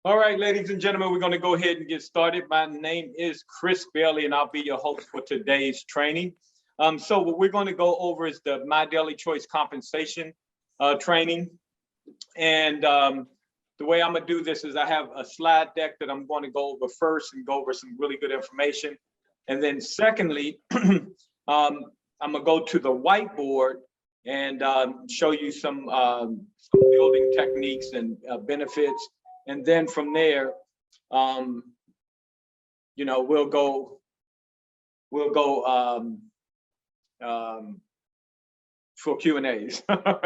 All right, ladies and gentlemen, we're going to go ahead and get started. My name is Chris Bailey, and I'll be your host for today's training. So what we're going to go over is the My Daily Choice compensation training. And the way I'm going to do this is I have a slide deck that I'm going to go over first and go over some really good information. And then secondly, I'm going to go to the whiteboard and show you some building techniques and benefits. And then from there, we'll go for Q&As. All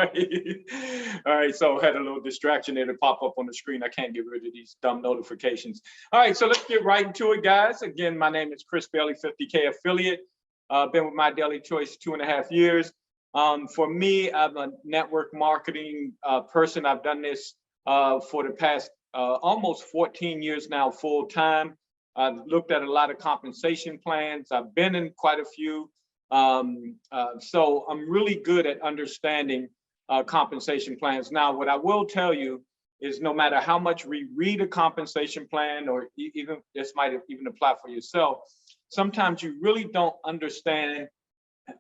right, so I had a little distraction there to pop up on the screen. I can't get rid of these dumb notifications. All right, so let's get right into it, guys. Again, my name is Chris Bailey, 50K affiliate. Been with My Daily Choice 2.5 years. For me, I'm a network marketing person. I've done this for the past almost 14 years now, full time. I've looked at a lot of compensation plans. I've been in quite a few. So I'm really good at understanding compensation plans. Now, what I will tell you is no matter how much we read a compensation plan, or even this might even apply for yourself, sometimes you really don't understand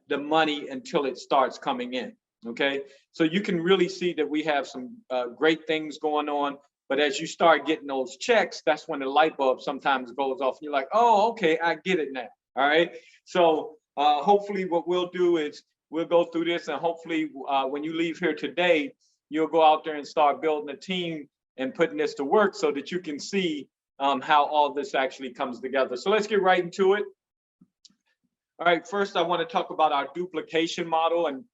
the money until it starts coming in. Okay, so you can really see that we have some great things going on. But as you start getting those checks, that's when the light bulb sometimes goes off. And you're like, oh, okay, I get it now. All right. So hopefully what we'll do is we'll go through this, and hopefully when you leave here today, you'll go out there and start building a team and putting this to work so that you can see how all this actually comes together. So let's get right into it. All right, first I want to talk about our duplication model, and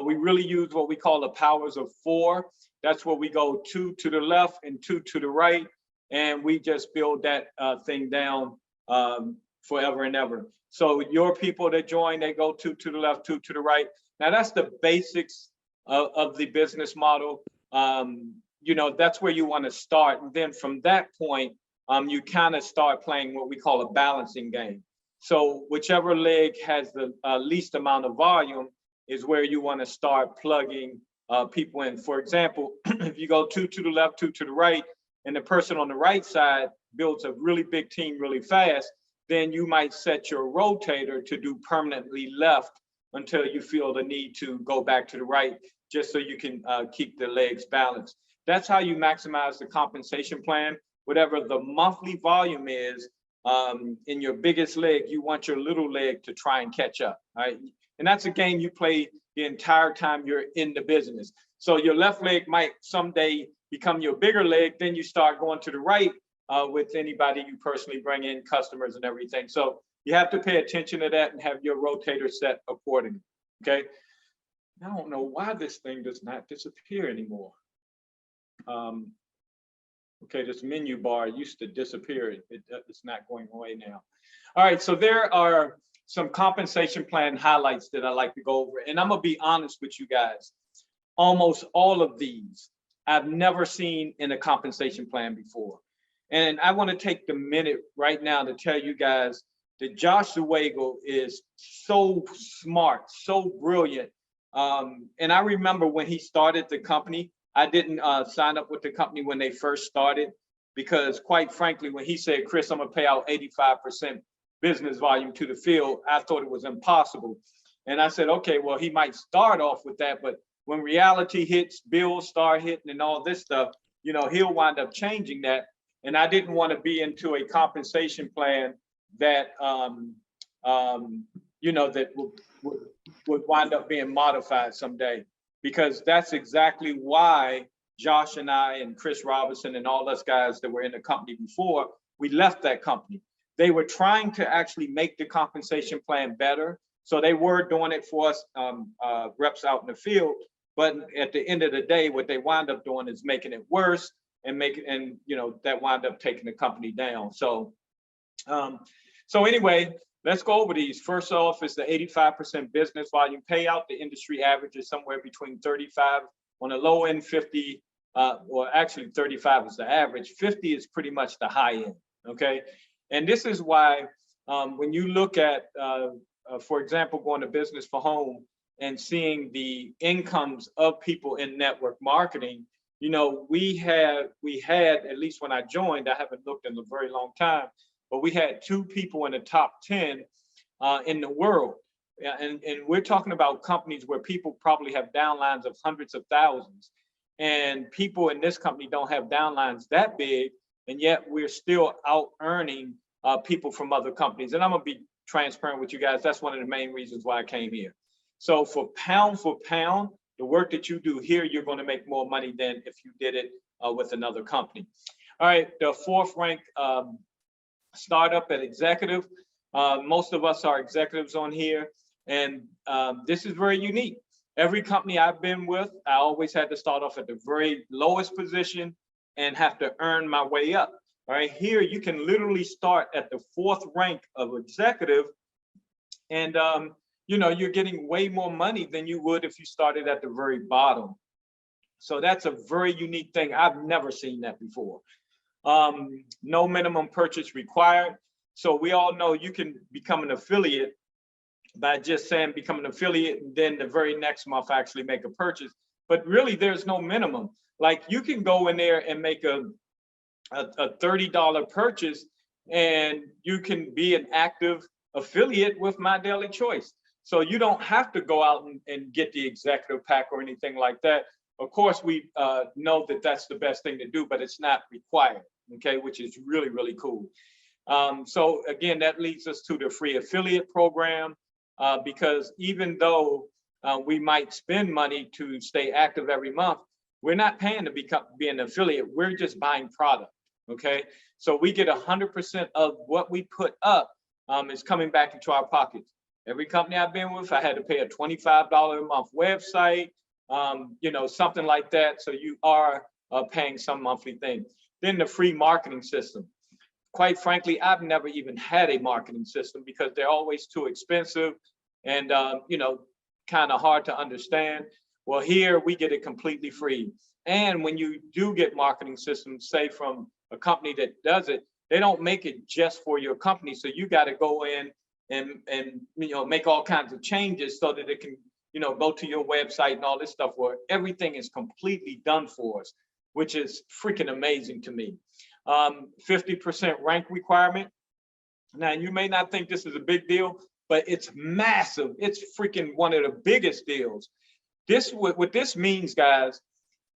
we really use what we call the powers of 4. That's where we go 2 to the left and 2 to the right, and we just build that thing down forever and ever. So your people that join, they go 2 to the left, 2 to the right. Now that's the basics of the business model. That's where you want to start, and then from that point, you kind of start playing what we call a balancing game. So whichever leg has the least amount of volume is where you want to start plugging people in. For example, if you go 2 to the left, 2 to the right, and the person on the right side builds a really big team really fast, then you might set your rotator to do permanently left until you feel the need to go back to the right, just so you can keep the legs balanced. That's how you maximize the compensation plan. Whatever the monthly volume is, in your biggest leg, you want your little leg to try and catch up, right? And that's a game you play the entire time you're in the business. So your left leg might someday become your bigger leg, then you start going to the right with anybody you personally bring in, customers and everything. So you have to pay attention to that and have your rotator set accordingly, okay? I don't know why this thing does not disappear anymore. Okay, this menu bar used to disappear. It's not going away now. All right, so there are some compensation plan highlights that I like to go over. And I'm gonna be honest with you guys. Almost all of these I've never seen in a compensation plan before. And I wanna take the minute right now to tell you guys that Josh Zwagel is so smart, so brilliant. And I remember when he started the company, I didn't sign up with the company when they first started, because quite frankly, when he said, Chris, I'm gonna pay out 85% business volume to the field, I thought it was impossible. And I said, okay, well, he might start off with that, but when reality hits, bills start hitting and all this stuff, he'll wind up changing that. And I didn't want to be into a compensation plan that, that would wind up being modified someday. Because that's exactly why Josh and I and Chris Robinson and all us guys that were in the company before, we left that company. They were trying to actually make the compensation plan better. So they were doing it for us reps out in the field. But at the end of the day, what they wind up doing is making it worse and that wind up taking the company down. So anyway, let's go over these. First off is the 85% business volume payout. The industry average is somewhere between 35 on the low end, 50, or actually 35 is the average. 50 is pretty much the high end, okay? And this is why when you look at, for example, going to Business for Home and seeing the incomes of people in network marketing, you know, we had, at least when I joined, I haven't looked in a very long time, but we had 2 people in the top 10 in the world. Yeah, and we're talking about companies where people probably have downlines of hundreds of thousands. And people in this company don't have downlines that big, and yet we're still out earning people from other companies. And I'm gonna be transparent with you guys. That's one of the main reasons why I came here. So for pound, the work that you do here, you're going to make more money than if you did it with another company. All right, the 4th rank startup at executive. Most of us are executives on here, and this is very unique. Every company I've been with, I always had to start off at the very lowest position and have to earn my way up. All right, here you can literally start at the 4th rank of executive, and you know, you're getting way more money than you would if you started at the very bottom. So that's a very unique thing. I've never seen that before. No minimum purchase required. So we all know you can become an affiliate by just saying become an affiliate, and then the very next month actually make a purchase. But really, there's no minimum. Like, you can go in there and make a $30 purchase, and you can be an active affiliate with My Daily Choice. So you don't have to go out and get the executive pack or anything like that. Of course, we know that that's the best thing to do, but it's not required, okay, which is really, really cool. So again, that leads us to the free affiliate program, because even though we might spend money to stay active every month, we're not paying to be an affiliate. We're just buying product, okay? So we get 100% of what we put up is coming back into our pockets. Every company I've been with, I had to pay a $25 a month website, you know, something like that. So you are paying some monthly thing. Then the free marketing system. Quite frankly, I've never even had a marketing system because they're always too expensive and, you know, kind of hard to understand. Well, here we get it completely free. And when you do get marketing systems, say from a company that does it, they don't make it just for your company. So you got to go in and you know, make all kinds of changes so that it can, you know, go to your website and all this stuff where everything is completely done for us, which is freaking amazing to me. 50% rank requirement. Now, you may not think this is a big deal, but it's massive. It's freaking one of the biggest deals. What this means, guys,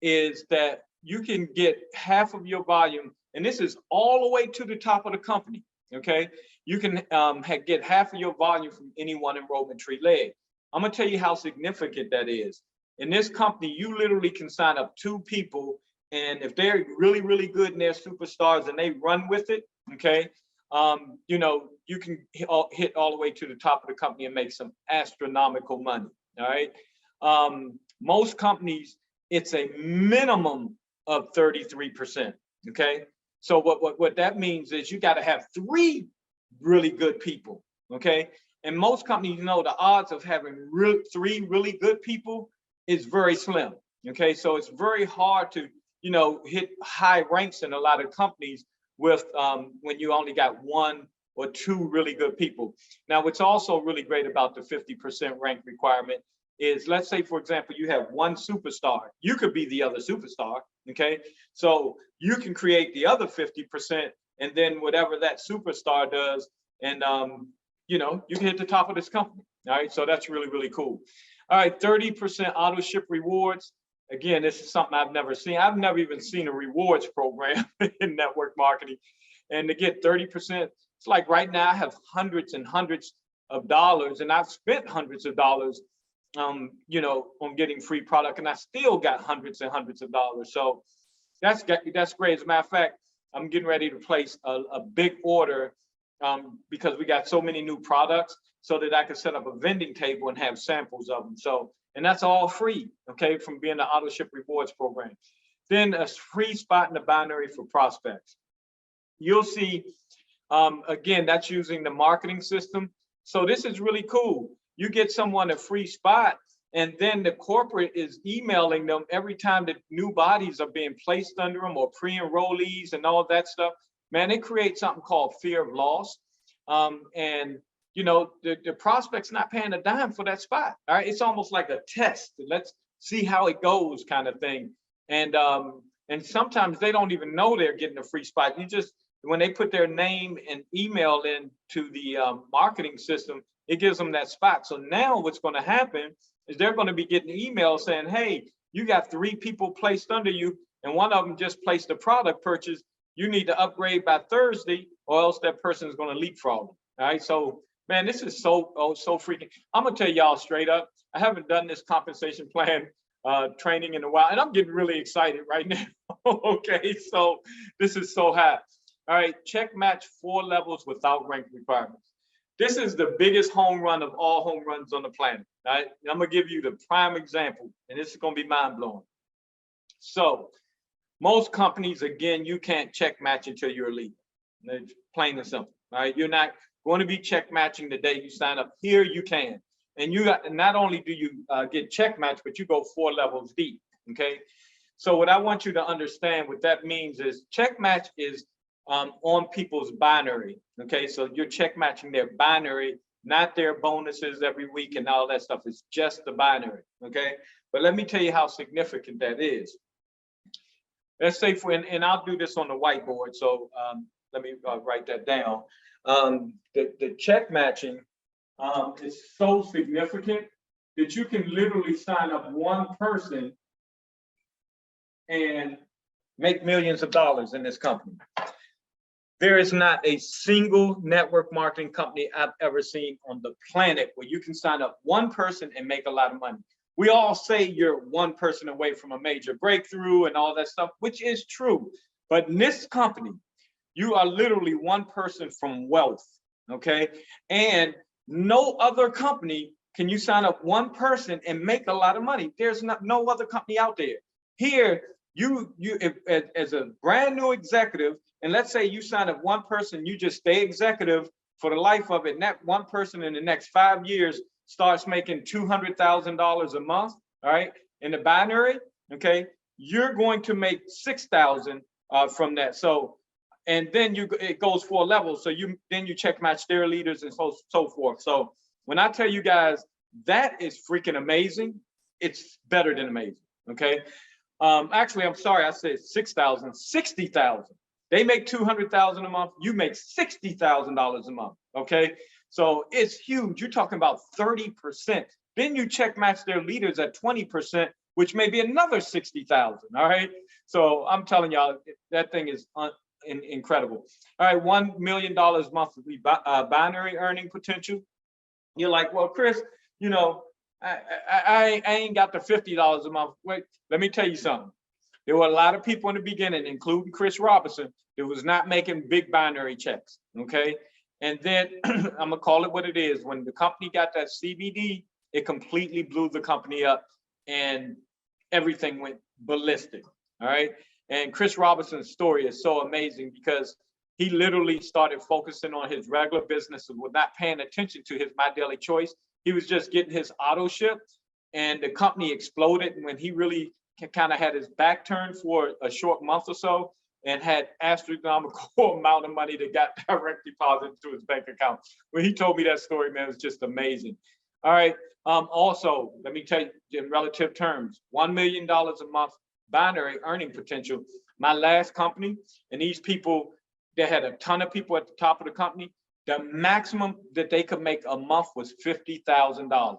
is that you can get half of your volume, and this is all the way to the top of the company, okay? You can get half of your volume from any one enrollment tree leg. I'm gonna tell you how significant that is. In this company, you literally can sign up 2 people, and if they're really, really good and they're superstars and they run with it, okay, you know, you can hit all the way to the top of the company and make some astronomical money, all right? Most companies, it's a minimum of 33%, okay? So what that means is you gotta have 3 really good people, okay? And most companies, you know, the odds of having 3 really good people is very slim, okay? So it's very hard to, you know, hit high ranks in a lot of companies with when you only got 1 or 2 really good people. Now, what's also really great about the 50% rank requirement is, let's say, for example, you have 1 superstar. You could be the other superstar, okay? So you can create the other 50%, and then whatever that superstar does, and you know, you can hit the top of this company, all right? So that's really, really cool. All right, 30% AutoShip rewards. Again, this is something I've never seen. I've never even seen a rewards program in network marketing. And to get 30%, it's like right now I have hundreds and hundreds of dollars, and I've spent hundreds of dollars, you know, on getting free product, and I still got hundreds and hundreds of dollars. So that's great. As a matter of fact, I'm getting ready to place a big order because we got so many new products, so that I can set up a vending table and have samples of them. So, and that's all free, okay, from being the AutoShip rewards program. Then a free spot in the binary for prospects. You'll see, again, that's using the marketing system. So this is really cool. You get someone a free spot, and then the corporate is emailing them every time that new bodies are being placed under them, or pre-enrollees and all of that stuff. Man, it creates something called fear of loss. And you know, the prospect's not paying a dime for that spot. All right, it's almost like a test. Let's see how it goes, kind of thing. And sometimes they don't even know they're getting a free spot. You just, when they put their name and email into the marketing system, it gives them that spot. So now what's going to happen is they're going to be getting emails saying, hey, you got 3 people placed under you, and one of them just placed a product purchase. You need to upgrade by Thursday, or else that person is going to leapfrog. All right. So, man, this is so freaking. I'm going to tell y'all straight up, I haven't done this compensation plan training in a while, and I'm getting really excited right now. Okay. So this is so hot. All right. Check match 4 levels without rank requirements. This is the biggest home run of all home runs on the planet. All right. I'm going to give you the prime example, and this is going to be mind blowing. So most companies, again, you can't check match until you're a leader. It's plain and simple. All right. You're not going to be check matching the day you sign up. Here you can. And you got, not only do you get check match, but you go 4 levels deep. Okay. So what I want you to understand, what that means is check match is on people's binary. Okay, so you're check matching their binary, not their bonuses every week and all that stuff. It's just the binary. Okay, but let me tell you how significant that is. Let's say and I'll do this on the whiteboard. So let me write that down. The check matching is so significant that you can literally sign up one person and make millions of dollars in this company. There is not a single network marketing company I've ever seen on the planet where you can sign up one person and make a lot of money. We all say you're one person away from a major breakthrough and all that stuff, which is true. But in this company, you are literally one person from wealth, okay? And no other company can you sign up one person and make a lot of money. There's no other company out there. Here, as a brand new executive, and let's say you sign up one person, you just stay executive for the life of it, and that one person in the next 5 years starts making $200,000 a month, all right, in the binary, okay, you're going to make $6,000 from that. So, and then it goes 4 levels. So then you check match their leaders and so forth. So when I tell you guys that is freaking amazing, it's better than amazing, okay? Actually, I'm sorry, I said 6,000, 60,000. They make 200,000 a month. You make $60,000 a month. Okay, so it's huge. You're talking about 30%. Then you check match their leaders at 20%, which may be another 60,000. All right. So I'm telling y'all, that thing is incredible. All right, $1 million monthly binary earning potential. You're like, well, Chris, you know, I ain't got the $50 a month. Wait, let me tell you something. There were a lot of people in the beginning, including Chris Robinson, that was not making big binary checks, okay? And then I'm gonna call it what it is. When the company got that CBD, it completely blew the company up and everything went ballistic, all right? And Chris Robinson's story is so amazing because he literally started focusing on his regular business and was not paying attention to his My Daily Choice. He was just getting his AutoShip, and the company exploded. And when he really kind of had his back turned for a short month or so and had astronomical amount of money that got direct deposited to his bank account. When he told me that story, man, it was just amazing. All right. Also, let me tell you in relative terms, $1 million a month binary earning potential. My last company, and these people, they had a ton of people at the top of the company. The maximum that they could make a month was $50,000.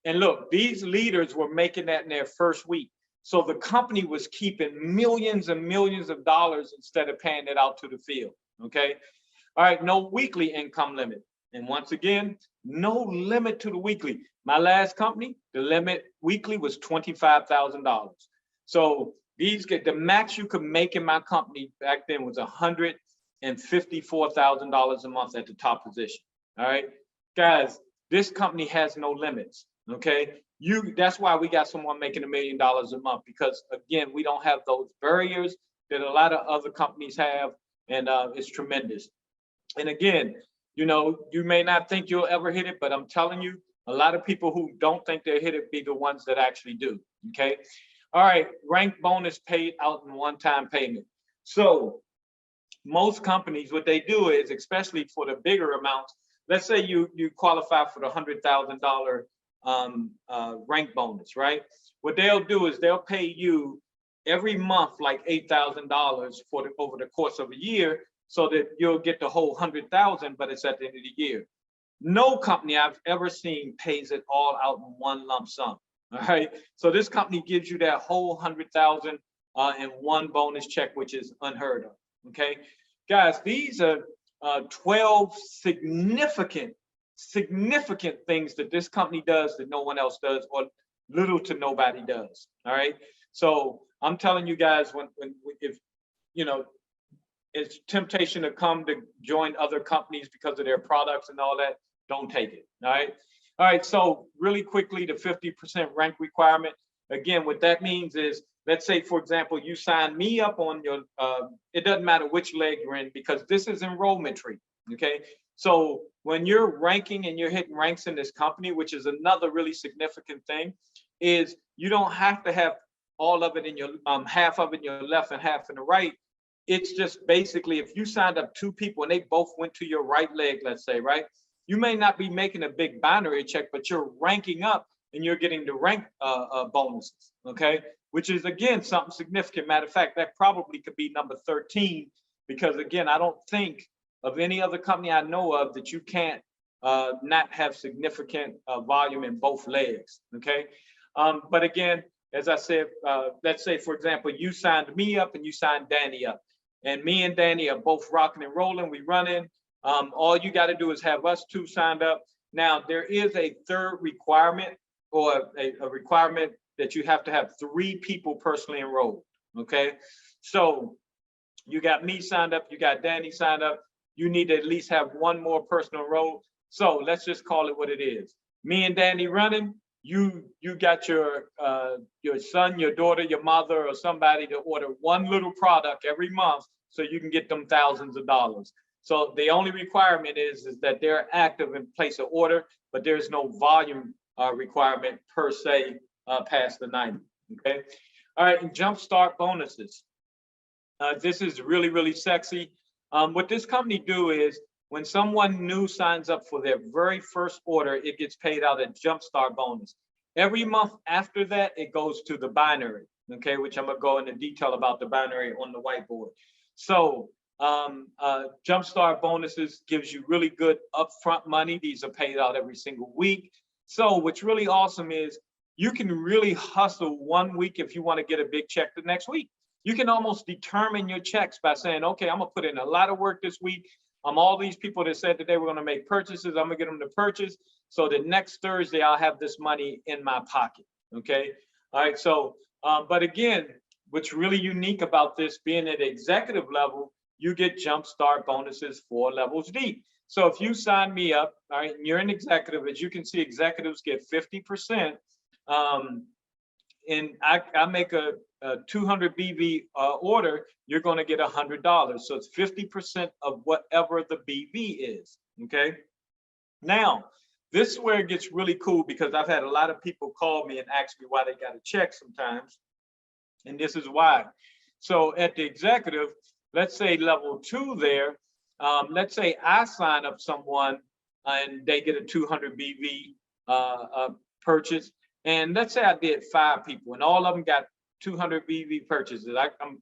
And look, these leaders were making that in their first week. So the company was keeping millions and millions of dollars instead of paying it out to the field, okay? All right, no weekly income limit. And once again, no limit to the weekly. My last company, the limit weekly was $25,000. So these get the max you could make in my company back then was $154,000 a month at the top position, all right? Guys, this company has no limits, okay? That's why we got someone making $1 million a month, because again, we don't have those barriers that a lot of other companies have, and it's tremendous. And again, you know, you may not think you'll ever hit it, but I'm telling you, a lot of people who don't think they'll hit it be the ones that actually do, okay? All right, rank bonus paid out in one-time payment. So most companies, what they do is, especially for the bigger amounts, let's say you qualify for the $100,000 rank bonus, right? What they'll do is they'll pay you every month like $8,000 for over the course of a year, so that you'll get the whole 100,000, but it's at the end of the year. No company I've ever seen pays it all out in one lump sum. All right. So this company gives you that whole 100,000 in one bonus check, which is unheard of. Okay, guys, these are 12 significant things that this company does that no one else does, or little to nobody does. All right. So I'm telling you guys, if you know, it's temptation to come to join other companies because of their products and all that, don't take it. All right. All right. So really quickly, the 50% rank requirement. Again, what that means is, let's say, for example, you sign me up on your, it doesn't matter which leg you're in, because this is enrollmentry. Okay. So when you're ranking and you're hitting ranks in this company, which is another really significant thing, is you don't have to have all of it in your, half of it in your left and half in the right. It's just basically, if you signed up 2 people and they both went to your right leg, let's say, right? You may not be making a big binary check, but you're ranking up and you're getting the rank bonuses, okay? Which is, again, something significant. Matter of fact, that probably could be number 13, because again, I don't think of any other company I know of that you can't not have significant volume in both legs, okay? But again, as I said, let's say, for example, you signed me up and you signed Danny up, and me and Danny are both rocking and rolling, we running. All you got to do is have us 2 signed up. Now, there is a third requirement, or a requirement that you have to have 3 people personally enrolled, okay? So you got me signed up, you got Danny signed up, you need to at least have 1 more person enrolled. So let's just call it what it is. Me and Danny running, you got your son, your daughter, your mother, or somebody to order 1 little product every month so you can get them thousands of dollars. So the only requirement is that they're active and place an order, but there's no volume requirement per se past the 90. Okay. All right. And jumpstart bonuses. This is really, really sexy. What this company do is, when someone new signs up for their very first order, it gets paid out a jumpstart bonus. Every month after that, it goes to the binary. Okay, which I'm gonna go into detail about the binary on the whiteboard. So jumpstart bonuses gives you really good upfront money. These are paid out every single week. So what's really awesome is you can really hustle 1 week if you want to get a big check the next week. You can almost determine your checks by saying, okay, I'm gonna put in a lot of work this week. All these people that said that they were gonna make purchases, I'm gonna get them to purchase, so that next Thursday I'll have this money in my pocket. Okay. All right. So but again, what's really unique about this, being at executive level, you get jumpstart bonuses 4 levels deep. So if you sign me up, all right, and you're an executive, as you can see, executives get 50%. And I make a 200 BV order, you're going to get $100. So it's 50% of whatever the BV is. Okay. Now, this is where it gets really cool, because I've had a lot of people call me and ask me why they got a check sometimes. And this is why. So at the executive, let's say level 2 there, let's say I sign up someone and they get a 200 BV purchase. And let's say I did 5 people and all of them got 200 BV purchases.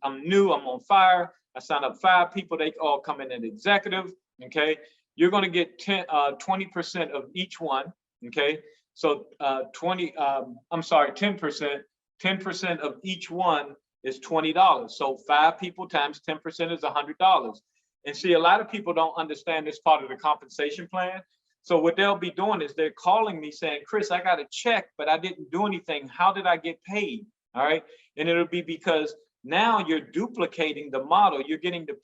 I'm new, I'm on fire. I signed up 5 people, they all come in at executive. Okay. You're going to get 20% of each one. Okay. So 10% of each one is $20. So 5 people times 10% is $100. And see, a lot of people don't understand this part of the compensation plan. So what they'll be doing is they're calling me saying, Chris, I got a check, but I didn't do anything. How did I get paid? All right. And it'll be because now you're duplicating the model. You're getting the,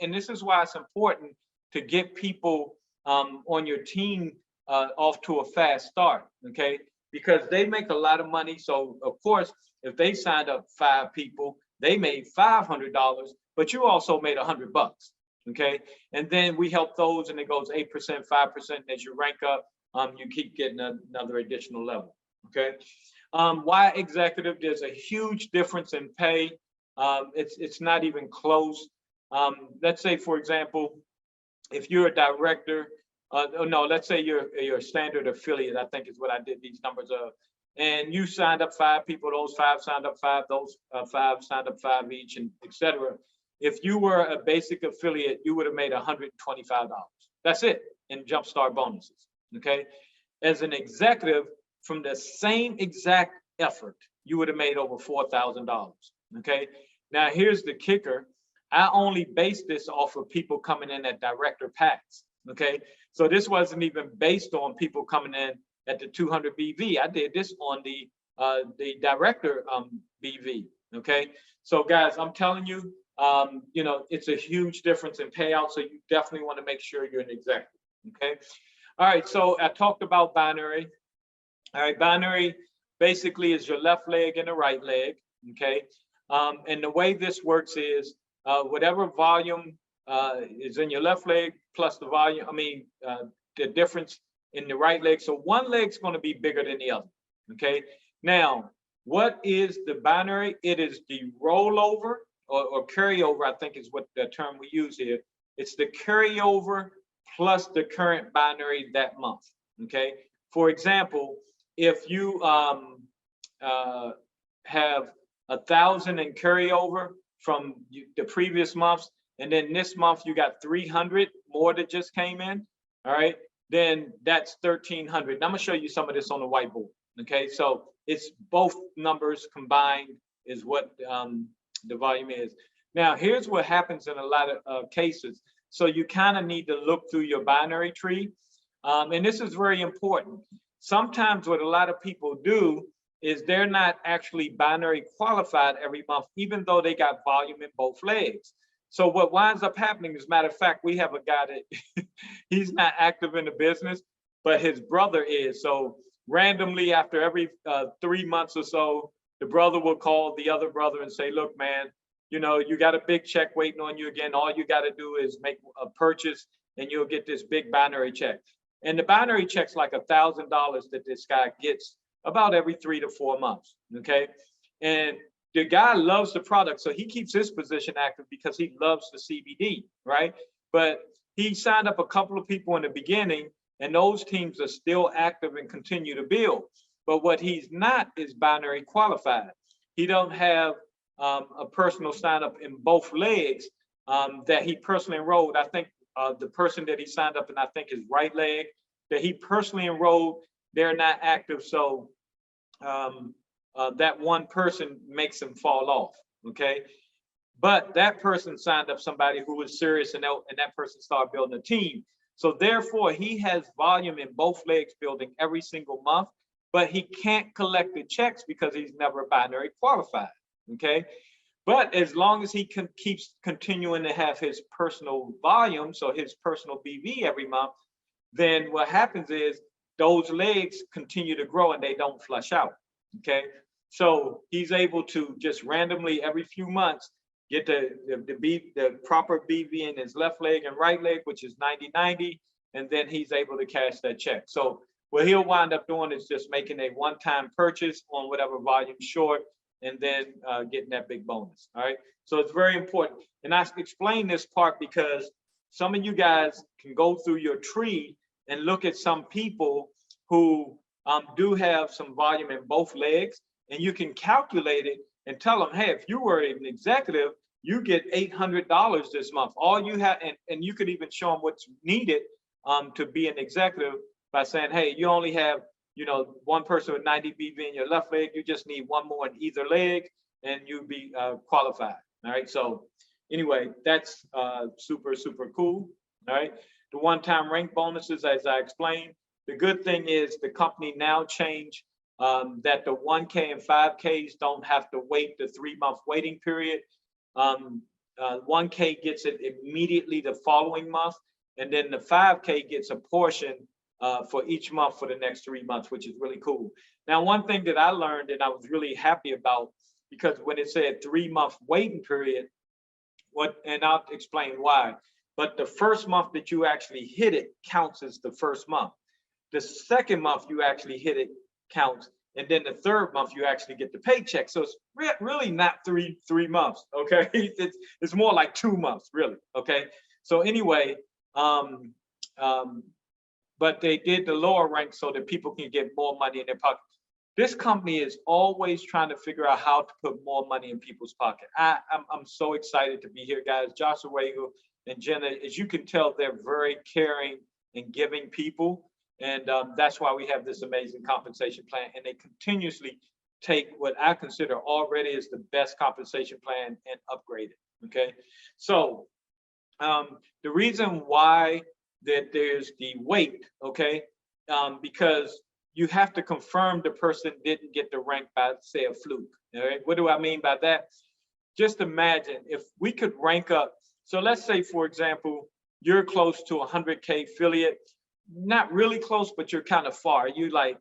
and this is why it's important to get people on your team off to a fast start. Okay. Because they make a lot of money. So of course, if they signed up 5 people, they made $500, but you also made $100. Okay. And then we help those, and it goes 8%, 5%. As you rank up, you keep getting another additional level. Okay. Why executive? There's a huge difference in pay. It's not even close. Let's say, for example, if you're a director, no, let's say you're a standard affiliate, I think is what I did these numbers of. and you signed up 5 people, those 5 signed up 5, those 5 signed up 5 each, and etc. If you were a basic affiliate, you would have made $125. That's it in Jumpstart bonuses. Okay. As an executive, from the same exact effort, you would have made over $4,000. Okay. Now here's the kicker. I only based this off of people coming in at director packs. Okay. So this wasn't even based on people coming in at the 200 BV. I did this on the director BV. Okay. So guys, I'm telling you, you know, it's a huge difference in payout. So you definitely want to make sure you're an executive. Okay. All right. So I talked about binary. All right. Binary basically is your left leg and the right leg. Okay. And the way this works is whatever volume is in your left leg plus the volume, the difference in the right leg. So one leg's going to be bigger than the other. Okay. Now, what is the binary? It is the rollover or carryover, I think is what the term we use here. It's the carryover plus the current binary that month. Okay. For example, if you have 1,000 in carryover from the previous months, and then this month you got 300 more that just came in, all right, then that's 1,300. I'm gonna show you some of this on the whiteboard. Okay, so it's both numbers combined is what the volume is. Now here's what happens in a lot of cases. So you kind of need to look through your binary tree, and this is very important. Sometimes what a lot of people do is they're not actually binary qualified every month, even though they got volume in both legs. So what winds up happening, as a matter of fact, we have a guy that he's not active in the business, but his brother is. So randomly after every 3 months or so, the brother will call the other brother and say, look, man, you know, you got a big check waiting on you again. All you got to do is make a purchase and you'll get this big binary check. And the binary check's like $1,000 that this guy gets about every 3 to 4 months. Okay. And the guy loves the product, so he keeps his position active because he loves the CBD, right? But he signed up a couple of people in the beginning, and those teams are still active and continue to build. But what he's not is binary qualified. He don't have a personal sign up in both legs that he personally enrolled. I think the person that he signed up in, I think his right leg, that he personally enrolled, they're not active. So that one person makes him fall off. Okay. But that person signed up somebody who was serious, and that person started building a team. So therefore he has volume in both legs building every single month, but he can't collect the checks because he's never binary qualified. Okay. But as long as he keeps continuing to have his personal volume, so his personal BV every month, then what happens is those legs continue to grow and they don't flush out. Okay. So he's able to just randomly every few months get the proper BV in his left leg and right leg, which is 90-90, and then he's able to cash that check. So what he'll wind up doing is just making a one-time purchase on whatever volume short, and then getting that big bonus. All right. So it's very important. And I explain this part because some of you guys can go through your tree and look at some people who do have some volume in both legs, and you can calculate it and tell them, hey, if you were an executive, you get $800 this month. All you have, and you could even show them what's needed to be an executive by saying, hey, you only have, you know, one person with 90 BV in your left leg, you just need one more in either leg, and you'll be qualified. All right. So anyway, that's super, super cool. All right. The one-time rank bonuses, as I explained, the good thing is the company now changed that the 1K and 5Ks don't have to wait the 3-month waiting period. 1K gets it immediately the following month, and then the 5K gets a portion for each month for the next 3 months, which is really cool. Now, one thing that I learned and I was really happy about, because when it said 3-month waiting period, and I'll explain why, but the first month that you actually hit it counts as the first month. The second month you actually hit it counts, and then the third month you actually get the paycheck. So it's really not three months. Okay. It's more like 2 months, really. Okay. So anyway, but they did the lower rank so that people can get more money in their pocket. this company is always trying to figure out how to put more money in people's pocket. I'm so excited to be here, guys. Joshua Wago and Jenna, as you can tell, they're very caring and giving people. And that's why we have this amazing compensation plan. And they continuously take what I consider already is the best compensation plan and upgrade it, okay? So the reason why that there's the weight, okay, because you have to confirm the person didn't get the rank by, say, a fluke. All right, what do I mean by that? Just imagine if we could rank up. So let's say, for example, you're close to 100K affiliate, not really close, but you're kind of far. You like,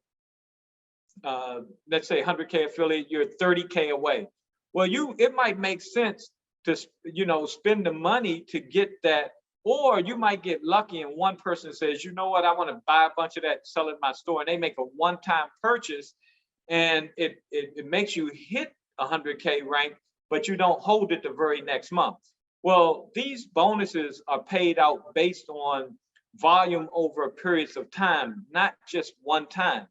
let's say 100K affiliate, you're 30K away. Well, it might make sense to, you know, spend the money to get that. Or you might get lucky and one person says, you know what, I want to buy a bunch of that, sell it in my store, and they make a one-time purchase, and it makes you hit 100K rank, but you don't hold it the very next month. Well, these bonuses are paid out based on volume over periods of time, not just one time.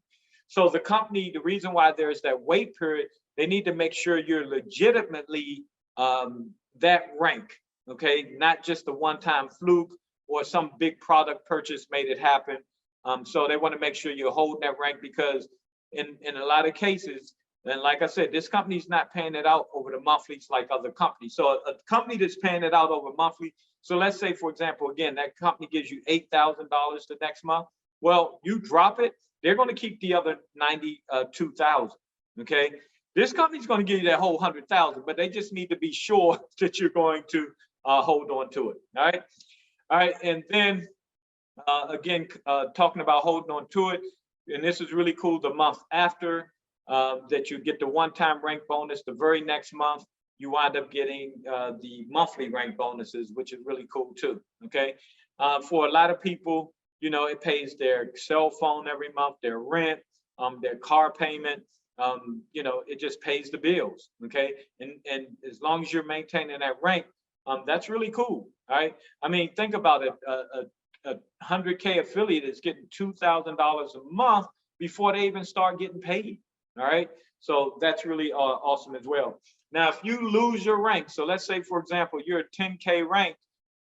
So the company, the reason why there's that wait period, they need to make sure you're legitimately that rank. Okay, not just a one-time fluke or some big product purchase made it happen. So they want to make sure you're holding that rank, because in a lot of cases, and like I said, this company's not paying it out over the monthlies like other companies. So a company that's paying it out over monthly, so let's say, for example, again, that company gives you $8,000 the next month. Well, you drop it, they're going to keep the other 92,000. Okay, this company's going to give you that whole 100,000, but they just need to be sure that you're going to hold on to it. All right, and then again, talking about holding on to it, and this is really cool. The month after that you get the one-time rank bonus, the very next month you wind up getting the monthly rank bonuses, which is really cool too. Okay, for a lot of people, you know, it pays their cell phone every month, their rent, their car payment. You know, it just pays the bills. Okay, and as long as you're maintaining that rank, that's really cool. All right, I mean, think about it. A 100K affiliate is getting $2,000 a month before they even start getting paid. All right, so that's really awesome as well. Now, if you lose your rank, so let's say, for example, you're a 10K rank,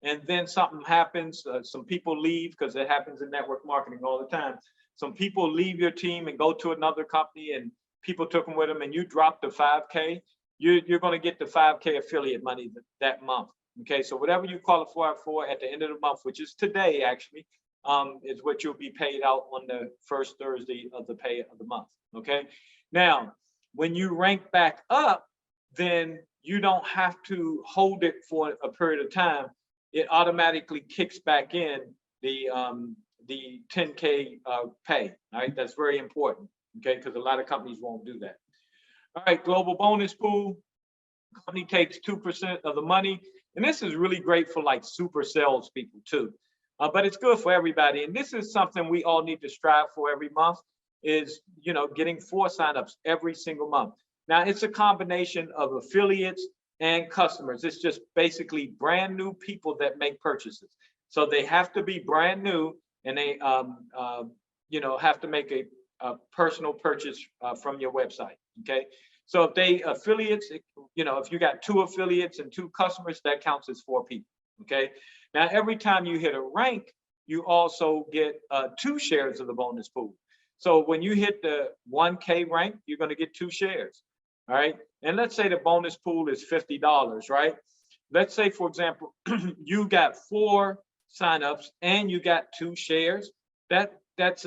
and then something happens, some people leave, because it happens in network marketing all the time. Some people leave your team and go to another company, and people took them with them, and you drop the 5K. You're going to get the 5K affiliate money that month. Okay, so whatever you qualify for at the end of the month, which is today actually, is what you'll be paid out on the first Thursday of the pay of the month. Okay, now when you rank back up, then you don't have to hold it for a period of time. It automatically kicks back in the 10K pay. All right, that's very important. Okay, because a lot of companies won't do that. All right, global bonus pool. Company takes 2% of the money, and this is really great for like super sales people too. But it's good for everybody, and this is something we all need to strive for every month. Is, you know, getting 4 signups every single month. Now it's a combination of affiliates and customers. It's just basically brand new people that make purchases. So they have to be brand new, and they you know, have to make a personal purchase from your website. Okay, so if they affiliates, you know, if you got 2 affiliates and 2 customers, that counts as 4 people. Okay, now every time you hit a rank, you also get 2 shares of the bonus pool. So when you hit the 1K rank, you're going to get 2 shares. All right, and let's say the bonus pool is $50, right? Let's say, for example, you got 4 signups and you got 2 shares. That's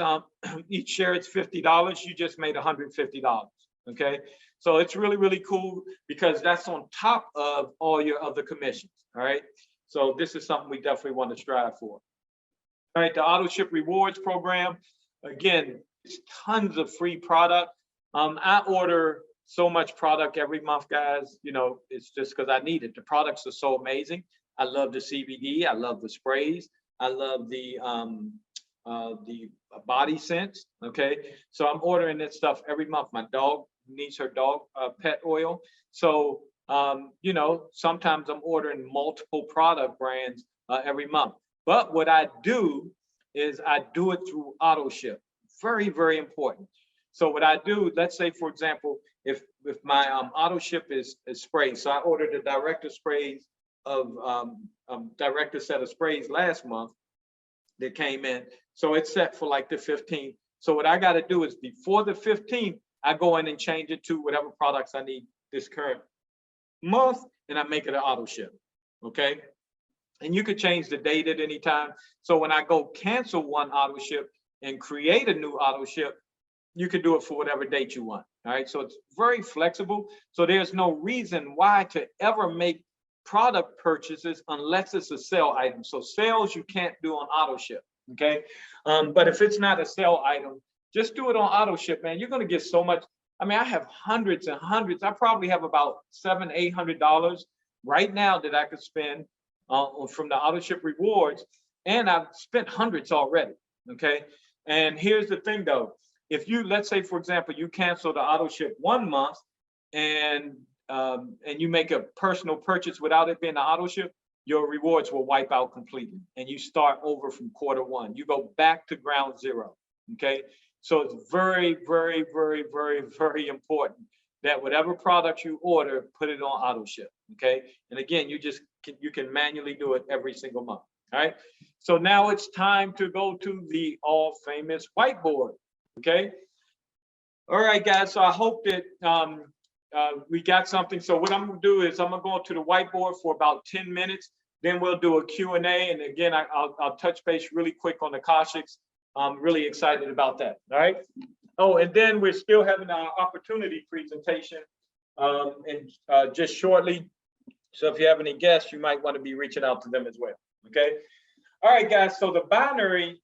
each share is $50. You just made $150. Okay, so it's really, really cool, because that's on top of all your other commissions. All right, so this is something we definitely want to strive for. All right, the AutoShip rewards program, again, it's tons of free product. I order so much product every month, guys. You know, it's just because I need it. The products are so amazing. I love the CBD. I love the sprays. I love the body scents. Okay, so I'm ordering this stuff every month. My dog needs her dog pet oil. So you know, sometimes I'm ordering multiple product brands every month. But what I do is I do it through AutoShip. Very, very important. So what I do, let's say, for example, if my AutoShip is sprays, so I ordered a director sprays of director set of sprays last month that came in. So it's set for like the 15th. So what I got to do is before the 15th, I go in and change it to whatever products I need this current month, and I make it an AutoShip. Okay. And you could change the date at any time. So when I go cancel one AutoShip and create a new AutoShip, you can do it for whatever date you want. All right. So it's very flexible. So there's no reason why to ever make product purchases unless it's a sale item. So sales you can't do on AutoShip. Okay. But if it's not a sale item, just do it on AutoShip, man. You're going to get so much. I mean, I have hundreds and hundreds. I probably have about $700-800 right now that I could spend from the AutoShip rewards. And I've spent hundreds already. Okay. And here's the thing though. If you, let's say, for example, you cancel the AutoShip 1 month and you make a personal purchase without it being an AutoShip, your rewards will wipe out completely. And you start over from quarter 1. You go back to ground zero. Okay. So it's very, very, very, very, very important that whatever product you order, put it on AutoShip. Okay. And again, you can manually do it every single month. All right. So now it's time to go to the all famous whiteboard. Okay. All right, guys. So I hope that we got something. So what I'm going to do is I'm going to go to the whiteboard for about 10 minutes. Then we'll do a Q&A. And again, I'll touch base really quick on the Kashiks. I'm really excited about that. All right. Oh, and then we're still having our opportunity presentation just shortly. So if you have any guests, you might want to be reaching out to them as well. Okay. All right, guys. So the binary,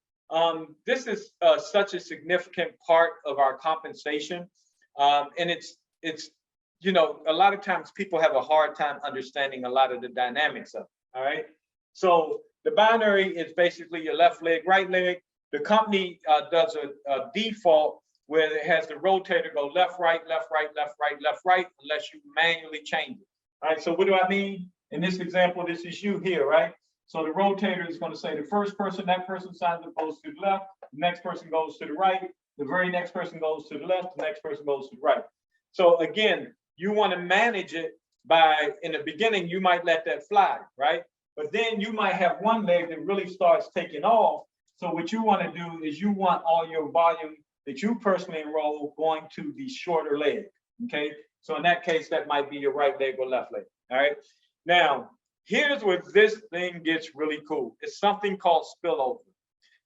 this is such a significant part of our compensation. And it's, you know, a lot of times people have a hard time understanding a lot of the dynamics of it. All right. So the binary is basically your left leg, right leg. The company does a default where it has the rotator go left, right, left, right, left, right, left, right, unless you manually change it. All right. So what do I mean? In this example, this is you here, right? So the rotator is going to say the first person, that person signs up goes to the left, the next person goes to the right, the very next person goes to the left, the next person goes to the right. So again, you want to manage it by, in the beginning, you might let that fly, right? But then you might have one leg that really starts taking off. So what you want to do is you want all your volume that you personally enroll going to the shorter leg, okay? So in that case, that might be your right leg or left leg, all right? Now, here's where this thing gets really cool. It's something called spillover.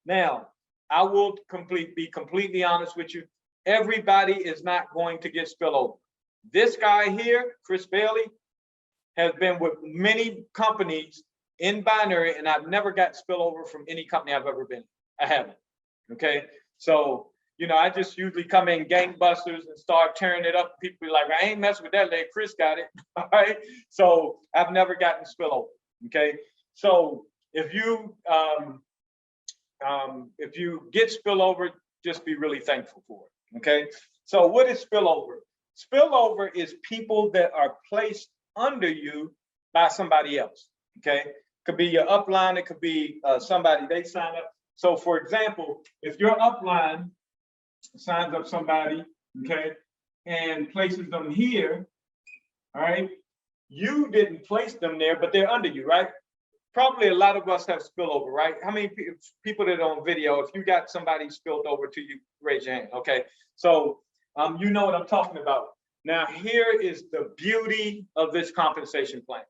Now, I will be completely honest with you. Everybody is not going to get spillover. This guy here, Chris Bailey, has been with many companies in binary, and I've never got spillover from any company I've ever been in. I haven't. Okay. So, you know, I just usually come in gangbusters and start tearing it up. People be like, I ain't messing with that leg. Chris got it. All right. So I've never gotten spillover. Okay. So if you get spillover, just be really thankful for it. Okay. So what is spillover? Spillover is people that are placed under you by somebody else. Okay. Could be your upline. It could be somebody they sign up. So for example, if your upline signs up somebody, okay, and places them here, all right, you didn't place them there, but they're under you, right? Probably a lot of us have spillover, right? How many people that are on video, if you got somebody spilled over to you, raise your hand, okay? So you know what I'm talking about. Now, here is the beauty of this compensation plan.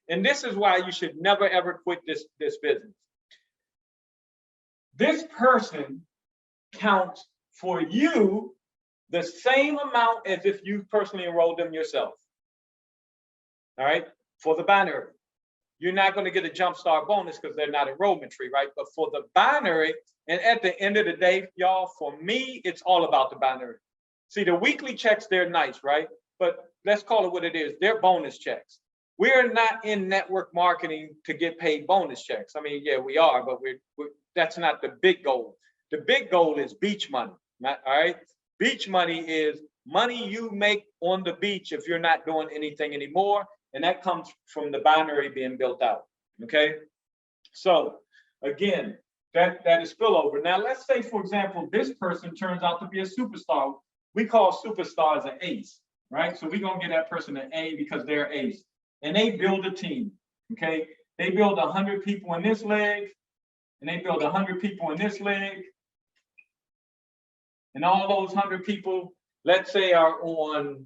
And this is why you should never, ever quit this business. This person counts for you the same amount as if you personally enrolled them yourself. All right, for the binary. You're not going to get a jumpstart bonus because they're not enrollment free, right? But for the binary, and at the end of the day, y'all, for me, it's all about the binary. See, the weekly checks, they're nice, right? But let's call it what it is. They're bonus checks. We're not in network marketing to get paid bonus checks. I mean, yeah, we are, but that's not the big goal. The big goal is beach money, all right? Beach money is money you make on the beach if you're not doing anything anymore. And that comes from the binary being built out, okay? So again, that is spillover. Now, let's say, for example, this person turns out to be a superstar. we call superstars an ace, right? So we're gonna give that person an A because they're ace. And they build a team, okay? They build 100 people in this leg, and they build 100 people in this leg. And all those 100 people, let's say, are on,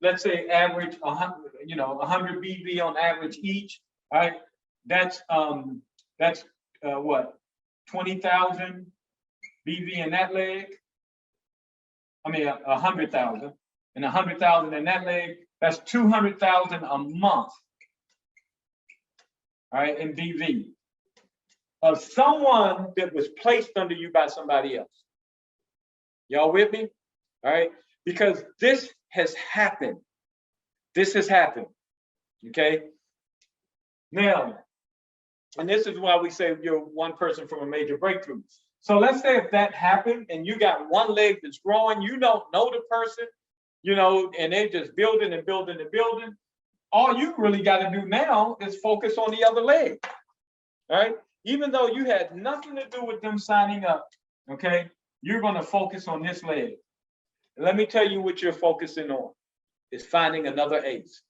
let's say, average 100, 100 BV on average each, right? That's what, 20,000 BV in that leg. I mean, 100,000, and 100,000 in that leg. That's 200,000 a month, all right, in BV of someone that was placed under you by somebody else. Y'all with me? All right, because this has happened. This has happened, okay? Now, and this is why we say you're one person from a major breakthrough. So let's say if that happened and you got one leg that's growing, you don't know the person, and they're just building and building and building. All you really got to do now is focus on the other leg, all right? Even though you had nothing to do with them signing up, okay? You're going to focus on this leg. And let me tell you what you're focusing on is finding another ace.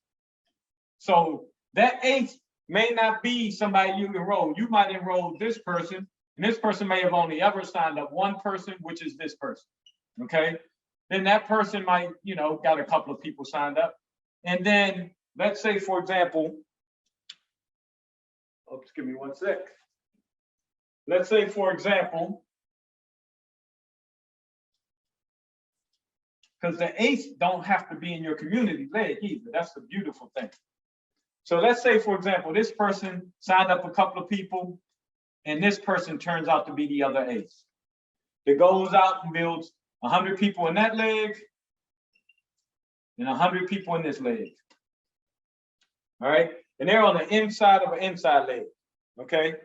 So that ace may not be somebody you enroll. You might enroll this person, and this person may have only ever signed up one person, which is this person, okay? Then that person might, got a couple of people signed up. And then let's say, for example, oops, give me one sec. Let's say, for example, because the ace don't have to be in your community leg either. That's the beautiful thing. So let's say, for example, this person signed up a couple of people, and this person turns out to be the other ace. That goes out and builds 100 people in that leg and 100 people in this leg. All right, and they're on the inside of an inside leg, okay?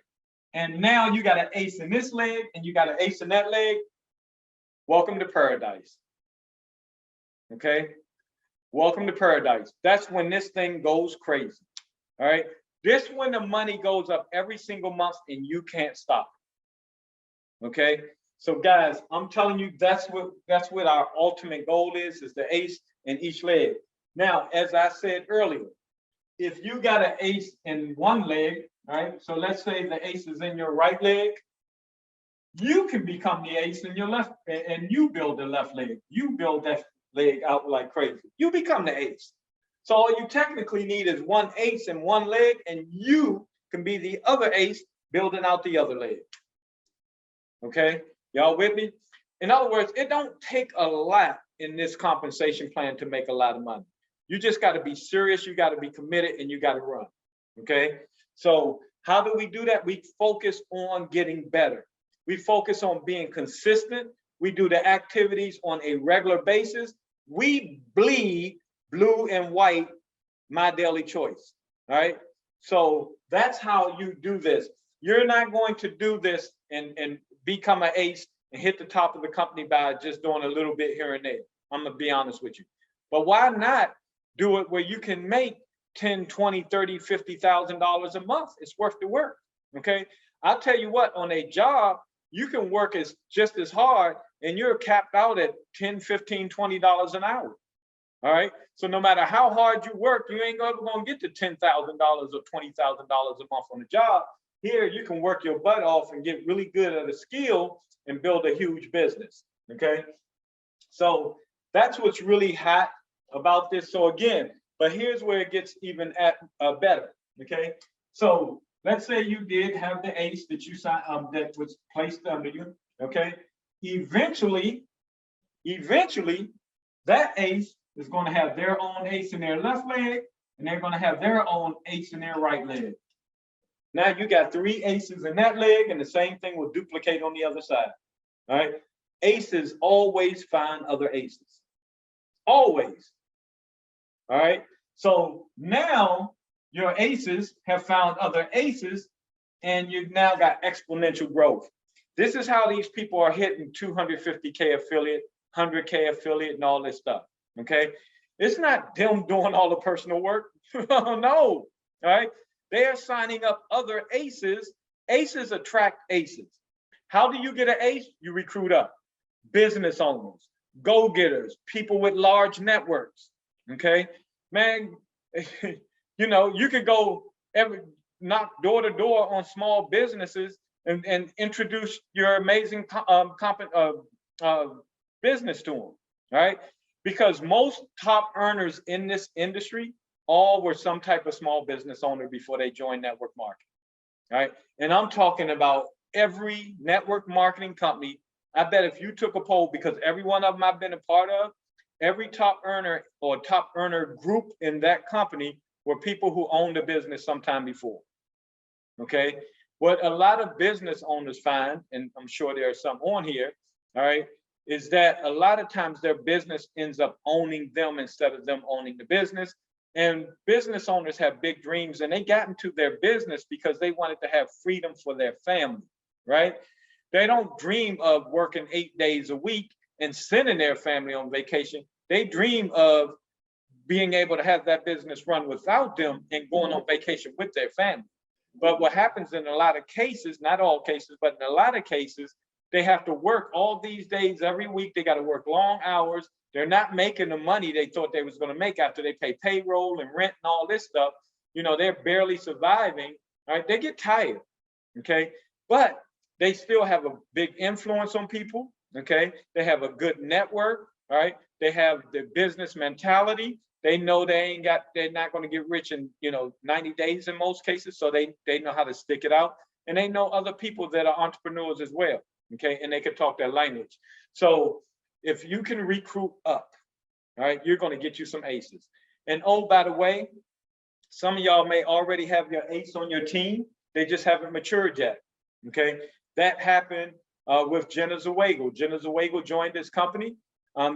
And now you got an ace in this leg and you got an ace in that leg. Welcome to paradise, okay? Welcome to paradise. That's when this thing goes crazy, all right? This when the money goes up every single month and you can't stop, okay? So guys, I'm telling you, that's what our ultimate goal is the ace in each leg. Now, as I said earlier, if you got an ace in one leg, right? So let's say the ace is in your right leg, you can become the ace in your left, and you build the left leg. You build that leg out like crazy. You become the ace. So all you technically need is one ace in one leg, and you can be the other ace building out the other leg. Okay, y'all with me? In other words, it don't take a lot in this compensation plan to make a lot of money. You just got to be serious, you got to be committed, and you got to run. Okay, so how do we do that? We focus on getting better. We focus on being consistent. We do the activities on a regular basis. We bleed blue and white, my daily choice. All right, so that's how you do this. You're not going to do this and become an ace and hit the top of the company by just doing a little bit here and there. I'm gonna be honest with you. But why not do it where you can make $10, $20, $30, $50,000 a month? It's worth the work, okay? I'll tell you what, on a job, you can work just as hard and you're capped out at $10, $15, $20 an hour, all right? So no matter how hard you work, you ain't ever gonna get to $10,000 or $20,000 a month on a job. Here, you can work your butt off and get really good at a skill and build a huge business, okay? So that's what's really hot about this. So again, but here's where it gets even better, okay? So let's say you did have the ace that you signed that was placed under you, okay? Eventually, that ace is going to have their own ace in their left leg, and they're going to have their own ace in their right leg. Now you got 3 aces in that leg, and the same thing will duplicate on the other side. All right. Aces always find other aces. Always. All right. So now your aces have found other aces, and you've now got exponential growth. This is how these people are hitting 250K affiliate, 100K affiliate, and all this stuff. Okay. It's not them doing all the personal work. No. All right. They are signing up other aces. Aces attract aces. How do you get an ace? You recruit up business owners, go-getters, people with large networks, okay? Man, you know, you could go knock door to door on small businesses and introduce your amazing business to them, right? Because most top earners in this industry all were some type of small business owner before they joined network marketing, right? And I'm talking about every network marketing company. I bet if you took a poll, because every one of them I've been a part of, every top earner or top earner group in that company were people who owned a business sometime before, okay? What a lot of business owners find, and I'm sure there are some on here, all right, is that a lot of times their business ends up owning them instead of them owning the business. And business owners have big dreams, and they got into their business because they wanted to have freedom for their family, right? They don't dream of working 8 days a week and sending their family on vacation. They dream of being able to have that business run without them and going on vacation with their family. But what happens in a lot of cases, not all cases, but in a lot of cases, they have to work all these days every week. They got to work long hours. They're not making the money they thought they was going to make after they pay payroll and rent and all this stuff. You know, they're barely surviving, right? They get tired, okay? But they still have a big influence on people, okay? They have a good network, right? They have the business mentality. They know they're not going to get rich in, 90 days in most cases. So they know how to stick it out. And they know other people that are entrepreneurs as well, okay? And they can talk their language. So if you can recruit up, all right, you're going to get you some aces. And oh, by the way, some of y'all may already have your ace on your team. They just haven't matured yet, okay? That happened with Jenna Zawagel. Jenna Zawagel joined this company,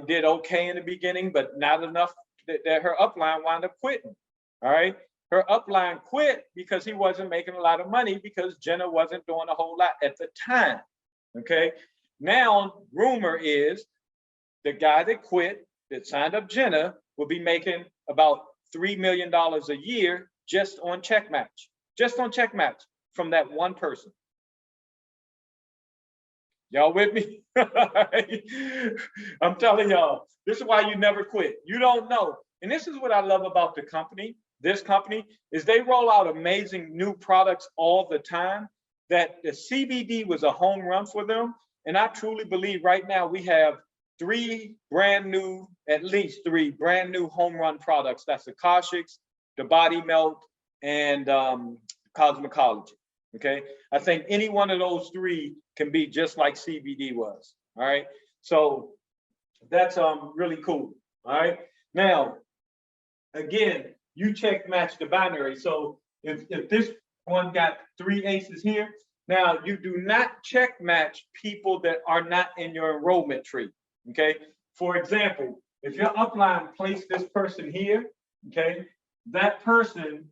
did okay in the beginning, but not enough that her upline wound up quitting, all right? Her upline quit because he wasn't making a lot of money because Jenna wasn't doing a whole lot at the time, okay? Now, rumor is the guy that quit, that signed up Jenna, will be making about $3 million a year just on Checkmatch from that one person. Y'all with me? I'm telling y'all, this is why you never quit. You don't know. And this is what I love about the company. This company is they roll out amazing new products all the time. That the CBD was a home run for them. And I truly believe right now we have at least three brand new home run products. That's the Koshix, the Body Melt, and Cosmetology. Okay, I think any one of those three can be just like CBD was. All right, so that's really cool. All right, now again, you check match the binary. So if this one got 3 aces here, now you do not check match people that are not in your enrollment tree. Okay, for example, if your upline placed this person here, okay, that person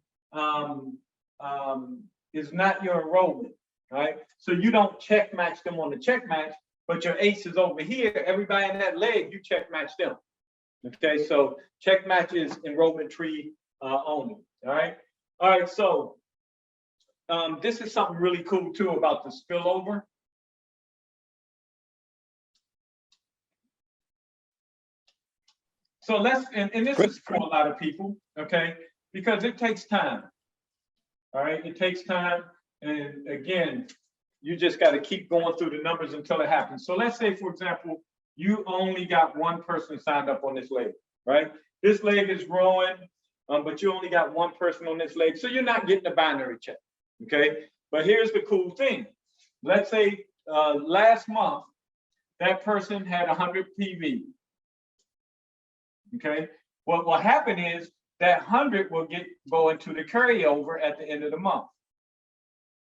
is not your enrollment, right? So you don't check match them on the check match, but your ace is over here. Everybody in that leg, you check match them. Okay, so check match is enrollment tree only. All right. All right. So this is something really cool too about the spillover. So and this is for a lot of people, okay, because it takes time. All right, it takes time. And again, you just got to keep going through the numbers until it happens. So let's say, for example, you only got one person signed up on this leg, right? This leg is growing, but you only got one person on this leg. So you're not getting a binary check, okay? But here's the cool thing. Let's say last month, that person had 100 PV. Okay, what will happen is that 100 will go into the carryover at the end of the month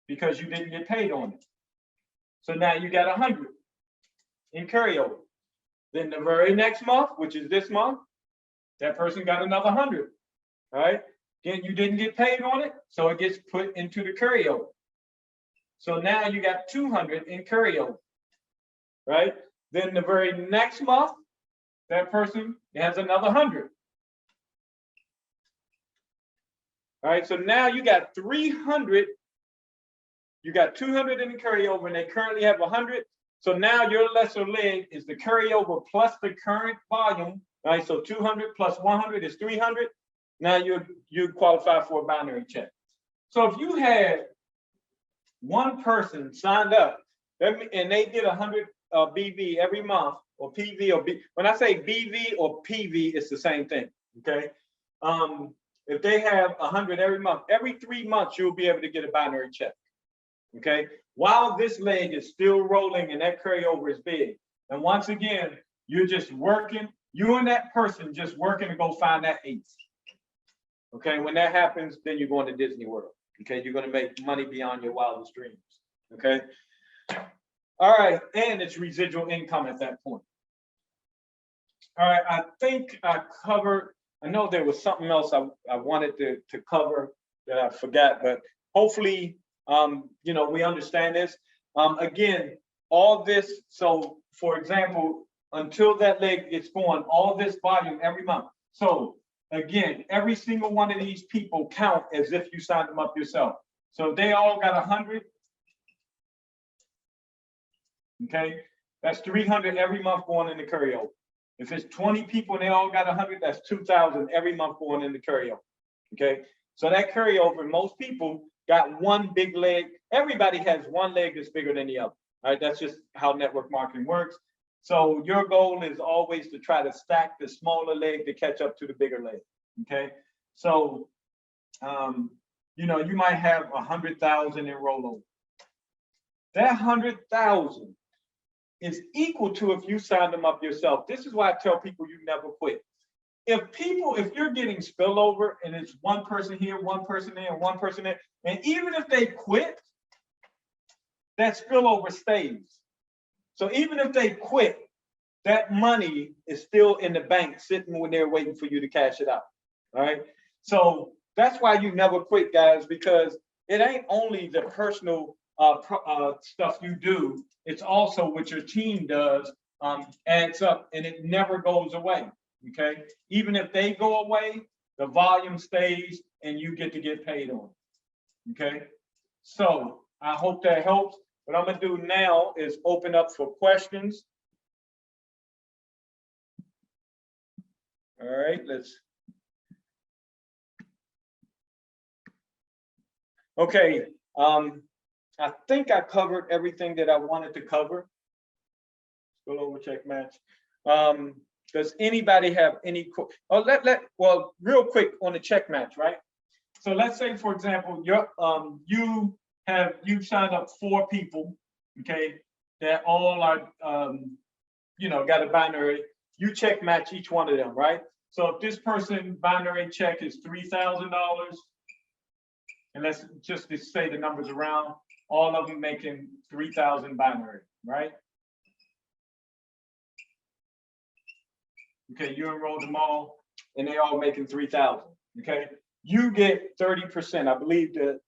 because you didn't get paid on it. So now you got 100 in carryover. Then the very next month, which is this month, that person got another 100. All right. Then you didn't get paid on it, so it gets put into the carryover. So now you got 200 in carryover. Right. Then the very next month, that person has another 100. All right, so now you got 300. You got 200 in the carryover, and they currently have 100. So now your lesser leg is the carryover plus the current volume, right? So 200 plus 100 is 300. Now you qualify for a binary check. So if you had one person signed up and they did 100 BV every month, or PV or B, when I say BV or PV, it's the same thing, okay? If they have 100 every month, every 3 months, you'll be able to get a binary check, okay? While this leg is still rolling and that carryover is big. And once again, you're just working, you and that person just working to go find that eighth. Okay, when that happens, then you're going to Disney World. Okay, you're going to make money beyond your wildest dreams. Okay. All right, and it's residual income at that point. All right, I think I covered, I know there was something else I wanted to cover that I forgot, but hopefully, you know, we understand this. Again, all this, so for example, until that leg gets going, all this volume every month. So again, every single one of these people count as if you signed them up yourself. So they all got 100. Okay, that's 300 every month going in the carryover. If it's 20 people and they all got 100, that's 2,000 every month going in the carryover. Okay, so that carryover, most people got one big leg. Everybody has one leg that's bigger than the other. All right, that's just how network marketing works. So your goal is always to try to stack the smaller leg to catch up to the bigger leg. Okay, so you know, you might have 100,000 in rollover. That 100,000 is equal to if you signed them up yourself. This is why I tell people you never quit. If you're getting spillover and it's one person here, one person there, and one person there, and even if they quit, that spillover stays. So even if they quit, that money is still in the bank sitting when they're waiting for you to cash it out. All right. So that's why you never quit, guys, because it ain't only the personal stuff you do, it's also what your team does, adds up, and it never goes away. Okay, even if they go away, the volume stays and you get to get paid on it. Okay, so I hope that helps. What I'm gonna do now is open up for questions. All right, okay, I think I covered everything that I wanted to cover. Go over check match. Does anybody have any? Oh, well, real quick on the check match, right? So let's say, for example, you've signed up 4 people, okay, that all are, you know, got a binary. You check match each one of them, right? So if this person binary check is $3,000, and let's just say the numbers around, all of them making 3,000 binary, right? Okay, you enrolled them all, and they all making 3,000. Okay, you get 30%. I believe the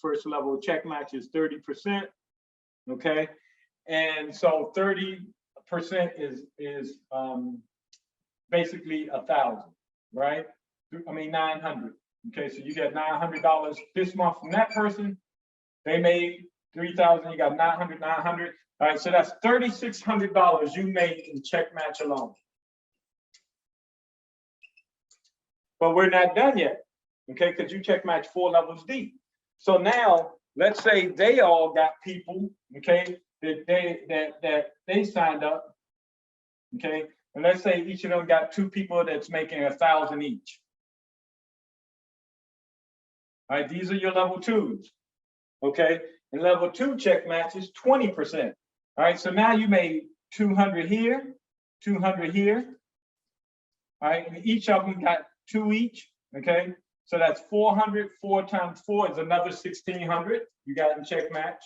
first level check match is 30%. Okay, and so 30% is basically 1,000, right? I mean 900. Okay, so you get $900 this month from that person. They made 3,000. You got 900. All right, so that's $3,600 you made in check match alone. But we're not done yet, okay? Because you check match 4 levels deep. So now, let's say they all got people, okay, that they signed up, okay? And let's say each of them got 2 people that's making 1,000 each. All right, these are your level 2s, okay? And level 2 check match is 20%. All right, so now you made 200 here, 200 here. All right, and each of them got 2 each, okay? So that's 400, 4 times 4 is another 1,600. You got in check match,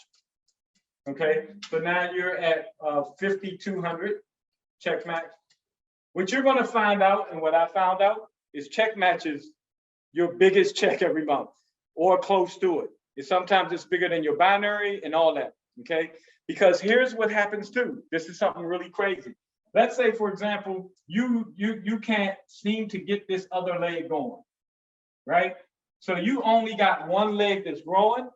okay? So now you're at 5,200 check match. What you're gonna find out, and what I found out, is check match is your biggest check every month, or close to it. Sometimes it's bigger than your binary and all that, okay? Because here's what happens too. This is something really crazy. Let's say, for example, you can't seem to get this other leg going, right? So you only got one leg that's growing,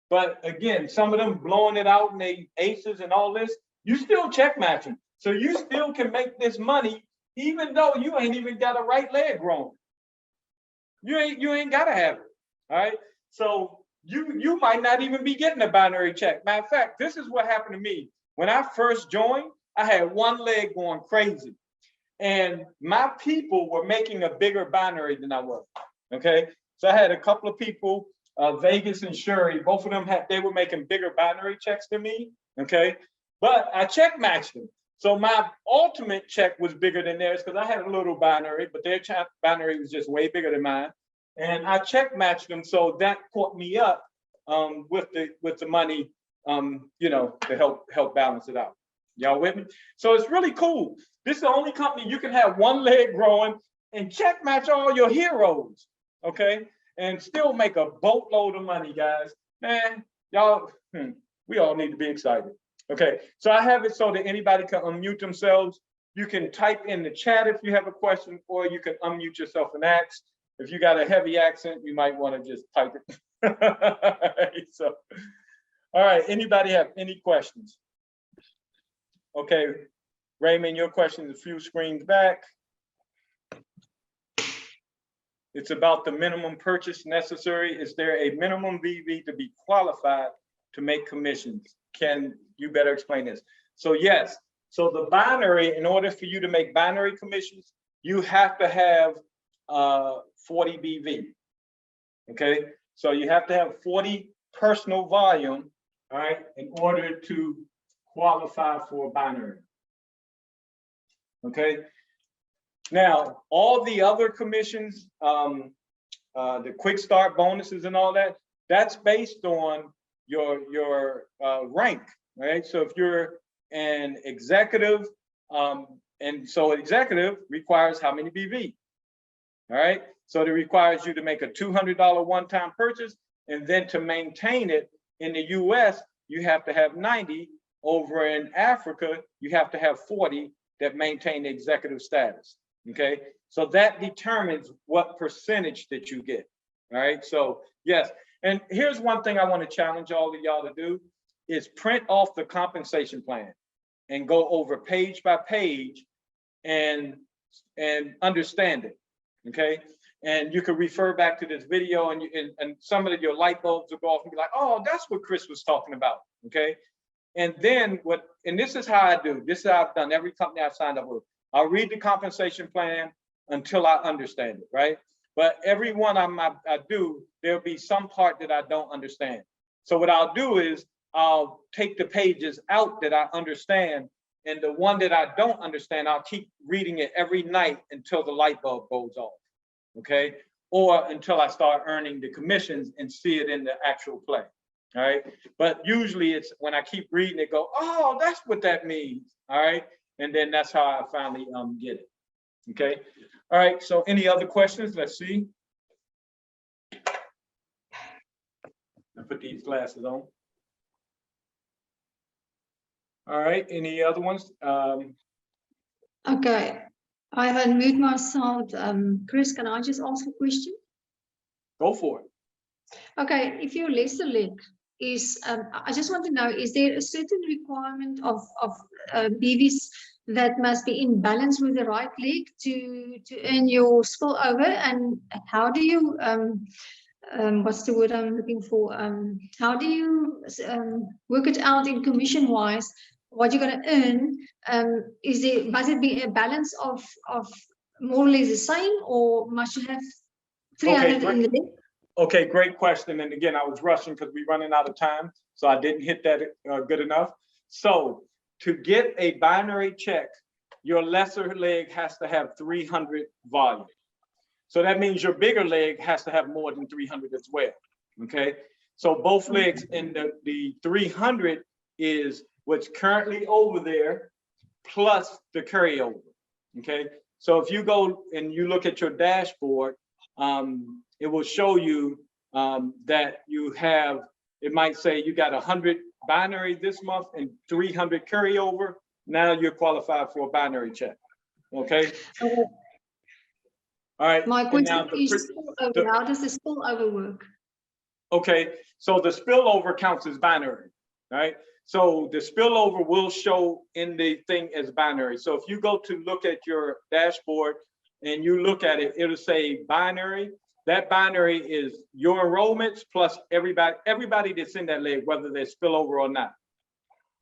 but again, some of them blowing it out and they aces and all this, you still check matching. So you still can make this money even though you ain't even got a right leg growing. You ain't gotta have it. All right. So you might not even be getting a binary check. Matter of fact, this is what happened to me. When I first joined, I had one leg going crazy. And my people were making a bigger binary than I was. Okay. So I had a couple of people, Vegas and Shuri, both of them they were making bigger binary checks than me. Okay. But I check matched them. So my ultimate check was bigger than theirs because I had a little binary, but their binary was just way bigger than mine. And I check matched them. So that caught me up with the money, you know, to help balance it out. Y'all with me? So it's really cool. This is the only company you can have one leg growing and check match all your heroes, okay? And still make a boatload of money, guys. Man, y'all, we all need to be excited. Okay, so I have it so that anybody can unmute themselves. You can type in the chat if you have a question, or you can unmute yourself and ask. If you got a heavy accent, you might want to just type it. So, all right, anybody have any questions? Okay, Raymond, your question is a few screens back. It's about the minimum purchase necessary. Is there a minimum VV to be qualified to make commissions? Can you better explain this? So yes, so the binary, in order for you to make binary commissions, you have to have 40 BV, okay? So you have to have 40 personal volume, all right, in order to qualify for a binary, okay? Now, all the other commissions, the quick start bonuses and all that, that's based on your rank, right? So if you're an executive, and so executive requires how many BV, all right? So it requires you to make a $200 one-time purchase, and then to maintain it in the US, you have to have 90. Over in Africa, you have to have 40 that maintain the executive status, okay? So that determines what percentage that you get, all right? So yes, and here's one thing I want to challenge all of y'all to do is print off the compensation plan and go over page by page and understand it, okay? And you can refer back to this video, and some of your light bulbs will go off and be like, oh, that's what Chris was talking about, okay? And then and this is how I do, this is how I've done every company I've signed up with. I'll read the compensation plan until I understand it, right? But every one I do, there'll be some part that I don't understand. So what I'll do is I'll take the pages out that I understand, and the one that I don't understand, I'll keep reading it every night until the light bulb goes off, okay? Or until I start earning the commissions and see it in the actual play, all right? But usually it's when I keep reading it, go, oh, that's what that means, all right? And then that's how I finally get it, okay? All right, so any other questions? Let's see. I put these glasses on. All right, any other ones? Okay, I have unmuted myself. Chris, can I just ask a question? Go for it. Okay, if your lesser leg is, I just want to know, is there a certain requirement of BVs that must be in balance with the right leg to earn your spillover? And how do you, what's the word I'm looking for? How do you work it out in commission wise? What you're going to earn? Must it be a balance of more or less the same, or must you have 300 in the leg? Okay, great question. And again, I was rushing because we're running out of time, so I didn't hit that good enough. So to get a binary check, your lesser leg has to have 300 volume. So that means your bigger leg has to have more than 300 as well, okay? So both legs, in the 300 is what's currently over there plus the carryover, okay? So if you go and you look at your dashboard, it will show you that you have, it might say you got 100 binary this month and 300 carryover. Now you're qualified for a binary check, okay? All right. My question is, how does the spillover work? Okay, so the spillover counts as binary, right? So the spillover will show in the thing as binary. So if you go to look at your dashboard and you look at it, it'll say binary. That binary is your enrollments plus everybody that's in that leg, whether they're spillover or not.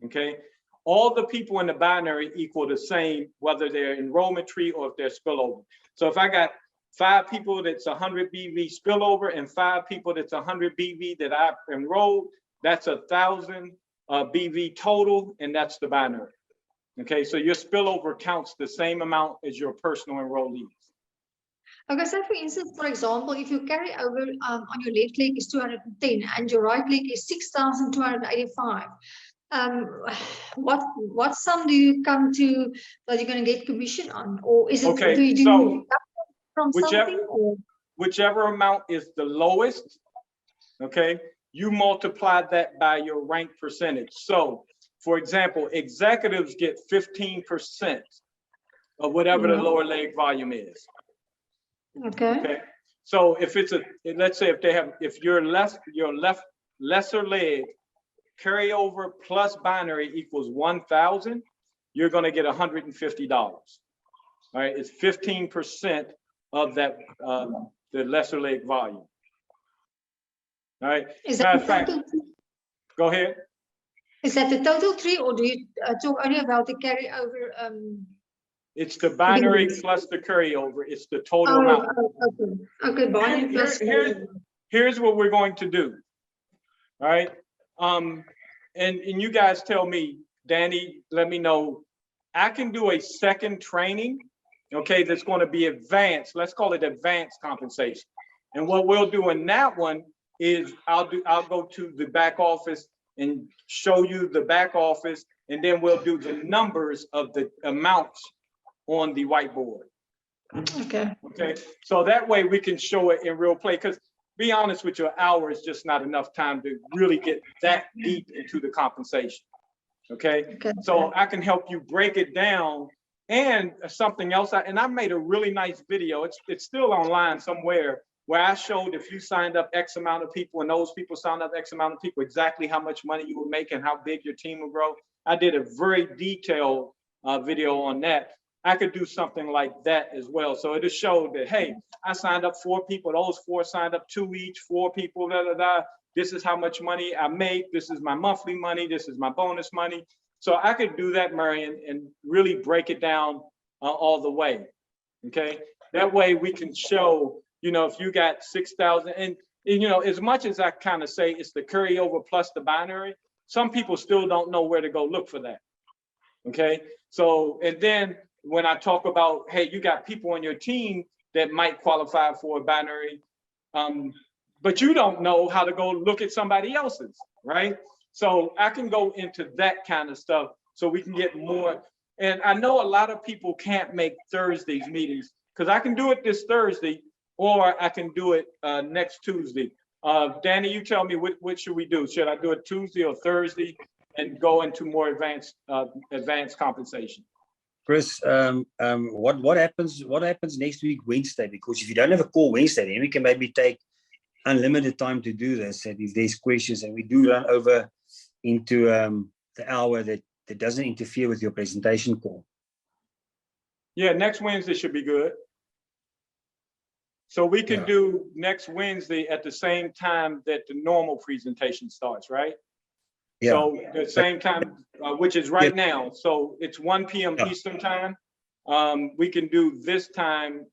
Okay. All the people in the binary equal the same, whether they're enrollment tree or if they're spillover. So if I got 5 people that's 100 BV spillover and 5 people that's 100 BV that I've enrolled, that's 1,000 BV total, and that's the binary. Okay, so your spillover counts the same amount as your personal enrollees. Okay, so for instance, for example, if your carryover on your left leg is 210 and your right leg is 6,285, what sum do you come to that you're going to get commission on, or is it okay, do you do from something? Or? Whichever amount is the lowest, okay, you multiply that by your rank percentage. So, for example, executives get 15% of whatever the lower leg volume is. Okay. Okay. So if it's let's say if your lesser leg carryover plus binary equals 1,000, you're going to get $150. All right, it's 15% of that the lesser leg volume. All right. Is that the total? Go ahead. Is that the total tree, or do you talk only about the carryover? It's the binary plus the carryover. It's the total amount. Okay. Okay, binary plus. Here's what we're going to do. All right. And you guys tell me, Danny, let me know. I can do a second training, okay, that's going to be advanced. Let's call it advanced compensation. And what we'll do in that one is I'll go to the back office and show you the back office, and then we'll do the numbers of the amounts on the whiteboard. Okay. Okay. So that way we can show it in real play, because be honest with you, an hour is just not enough time to really get that deep into the compensation. Okay. So I can help you break it down. And something else, and I made a really nice video. It's still online somewhere, where I showed if you signed up X amount of people and those people signed up X amount of people, exactly how much money you would make and how big your team will grow. I did a very detailed video on that. I could do something like that as well. So it just showed that, hey, I signed up 4 people, those 4 signed up 2 each, 4 people, da, da, da. This is how much money I make. This is my monthly money. This is my bonus money. So I could do that, Marion, and really break it down all the way. Okay. That way we can show, you know, if you got 6,000 and, you know, as much as I kind of say it's the carryover plus the binary, some people still don't know where to go look for that. Okay. So, and then when I talk about, hey, you got people on your team that might qualify for a binary, but you don't know how to go look at somebody else's, right? So I can go into that kind of stuff so we can get more. And I know a lot of people can't make Thursday's meetings, because I can do it this Thursday, or I can do it next Tuesday. Danny, you tell me what should we do? Should I do it Tuesday or Thursday and go into more advanced compensation? Chris, what happens next week, Wednesday? Because if you don't have a call Wednesday, then we can maybe take unlimited time to do this. And if there's questions, and we do run over into the hour that doesn't interfere with your presentation call. Yeah, next Wednesday should be good. So we can do next Wednesday at the same time that the normal presentation starts, right? Yeah. So the same time, which is right now. So it's 1 p.m. Eastern time. We can do this time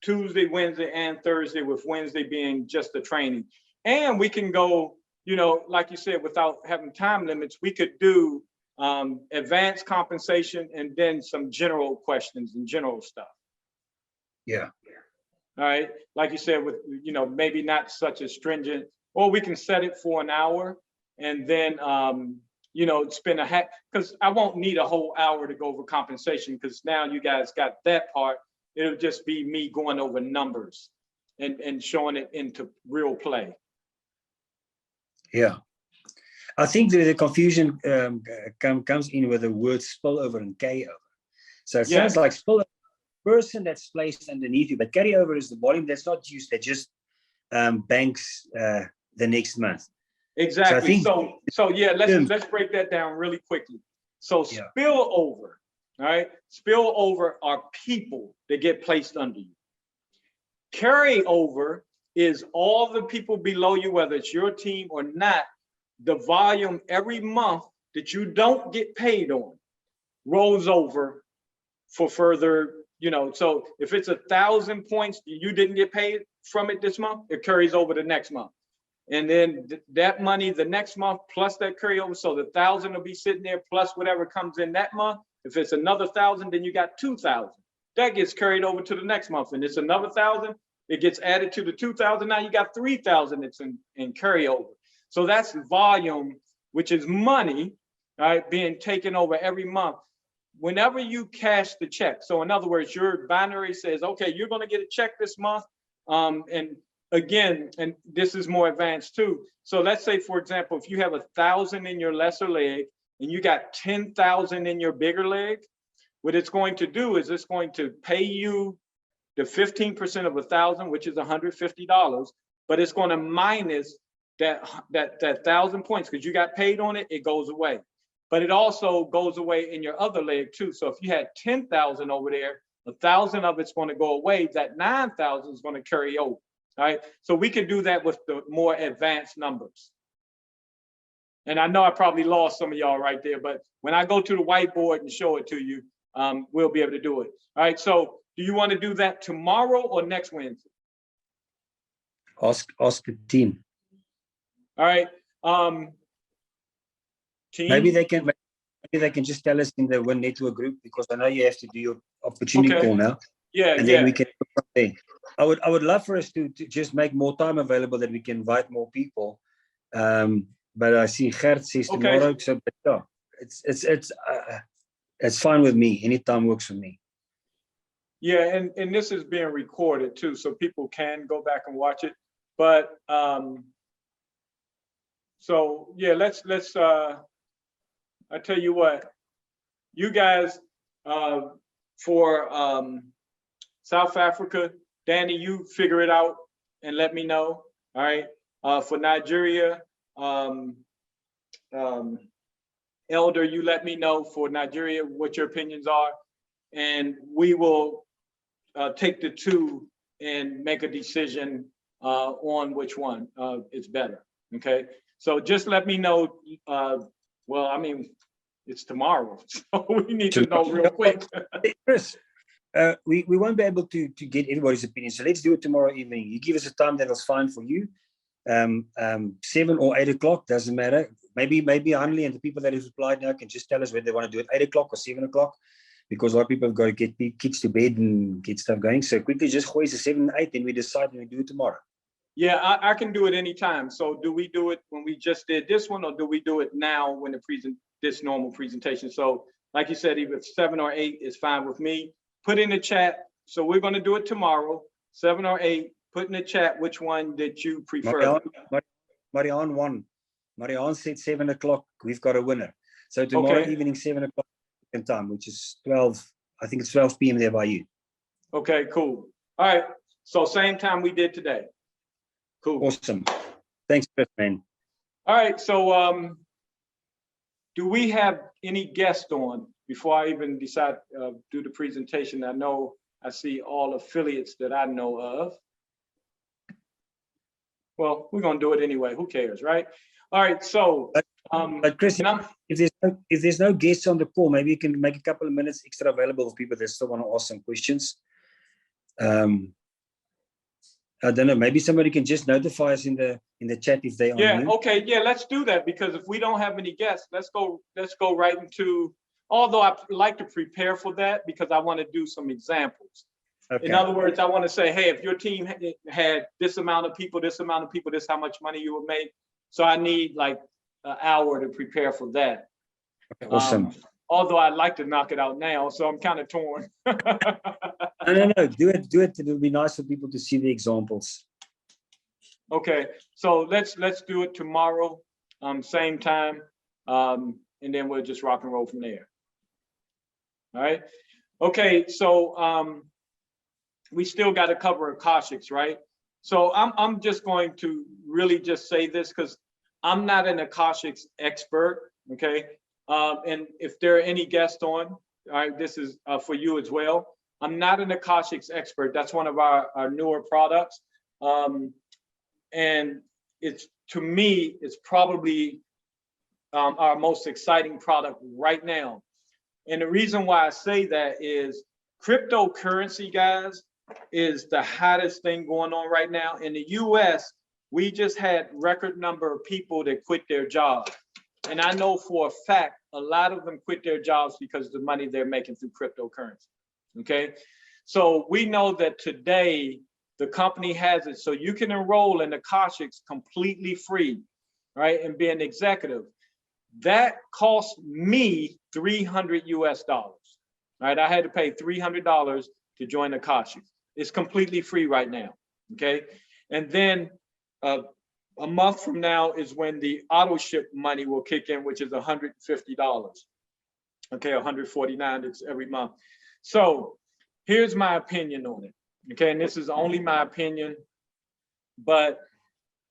Tuesday, Wednesday, and Thursday, with Wednesday being just the training. And we can go, you know, like you said, without having time limits, we could do advanced compensation and then some general questions and general stuff. Yeah. All right. Like you said, with, you know, maybe not such a stringent, or we can set it for an hour and then, you know, spend because I won't need a whole hour to go over compensation, because now you guys got that part. It'll just be me going over numbers and showing it into real play. Yeah. I think the confusion comes in with the word spillover and carryover. So it sounds like spillover, person that's placed underneath you, but carryover is the volume that's not used, that just banks the next month. Exactly. So So yeah, let's break that down really quickly. So Yeah. spillover, all right? Spillover are people that get placed under you. Carryover is all the people below you, whether it's your team or not, the volume every month that you don't get paid on rolls over for further, so if it's 1,000 points, you didn't get paid from it this month, it carries over the next month. And then that money the next month plus that carryover, so the 1,000 will be sitting there plus whatever comes in that month. If it's another 1,000, then you got 2,000. That gets carried over to the next month, and it's another 1,000. It gets added to the 2,000. Now you got 3,000 that's in carryover. So that's volume, which is money, right, being taken over every month. Whenever you cash the check, so in other words, your binary says, okay, you're going to get a check this month, and again, and this is more advanced too. So let's say, for example, if you have 1,000 in your lesser leg and you got 10,000 in your bigger leg, what it's going to do is it's going to pay you the 15% of 1,000, which is $150, but it's going to minus that 1,000 points because you got paid on it, it goes away. But it also goes away in your other leg too. So if you had 10,000 over there, 1,000 of it's going to go away. That 9,000 is going to carry over. All right, so we can do that with the more advanced numbers. And I know I probably lost some of y'all right there, but when I go to the whiteboard and show it to you, we'll be able to do it. All right, so do you want to do that tomorrow or next Wednesday? Ask the team. All right, team. Maybe they can just tell us in the Win Network group, because I know you have to do your opportunity call now. Yeah, and then we can. I would love for us to just make more time available, that we can invite more people. But I see Gert says tomorrow, so but yeah, it's fine with me. Anytime works for me. Yeah, and this is being recorded too, so people can go back and watch it. But so yeah, let's I tell you what, you guys for South Africa, Danny, you figure it out and let me know. All right. For Nigeria, Elder, you let me know for Nigeria what your opinions are, and we will take the two and make a decision on which one is better. Okay. So just let me know. Well, I mean, it's tomorrow, so we need to know real quick. Chris, we won't be able to get everybody's opinion, so let's do it tomorrow evening. You give us a time that was fine for you. 7 or 8 o'clock, doesn't matter. Maybe Hanley and the people that have replied now can just tell us whether they want to do it 8 o'clock or 7 o'clock, because a lot of people have got to get kids to bed and get stuff going. So quickly, just hoist the 7 and 8, then we decide when we do it tomorrow. Yeah, I can do it anytime. So do we do it when we just did this one, or do we do it now when this normal presentation? So like you said, either 7 or 8 is fine with me. Put in the chat. So we're going to do it tomorrow, 7 or 8. Put in the chat which one that you prefer. Marianne won. Marianne said 7 o'clock. We've got a winner. So tomorrow evening, 7 o'clock time, which is 12. I think it's 12 p.m. there by you. Okay, cool. All right. So same time we did today. Cool. Awesome. Thanks, Chris, man. All right. So do we have any guests on before I even decide to do the presentation? I know I see all affiliates that I know of. Well, we're going to do it anyway. Who cares, right? All right. So, but Chris, if there's no guests on the call, maybe you can make a couple of minutes extra available for people that still want to ask some questions. I don't know. Maybe somebody can just notify us in the chat if they are. Yeah. Okay. Yeah. Let's do that, because if we don't have any guests, let's go right into. Although I like to prepare for that, because I want to do some examples. Okay. In other words, I want to say, hey, if your team had this amount of people, this how much money you would make. So I need like an hour to prepare for that. Okay, awesome. Although I'd like to knock it out now, so I'm kind of torn. No. Do it. It'll be nice for people to see the examples. Okay, so let's do it tomorrow, same time, and then we'll just rock and roll from there. All right. Okay, so we still got to cover Akashics, right? So I'm just going to really just say this, because I'm not an Akashics expert, okay? And if there are any guests on, all right, this is for you as well. I'm not an Akashics expert. That's one of our newer products. And it's, to me, it's probably our most exciting product right now. And the reason why I say that is cryptocurrency, guys, is the hottest thing going on right now. In the US, we just had record number of people that quit their jobs. And I know for a fact, a lot of them quit their jobs because of the money they're making through cryptocurrency, okay? So we know that today, the company has it, so you can enroll in Akashics completely free, right? And be an executive. That cost me $300 US, right? I had to pay $300 to join Akashics. It's completely free right now, okay? And then a month from now is when the AutoShip money will kick in, which is $150, okay? $149, it's every month. So here's my opinion on it, okay? And this is only my opinion, but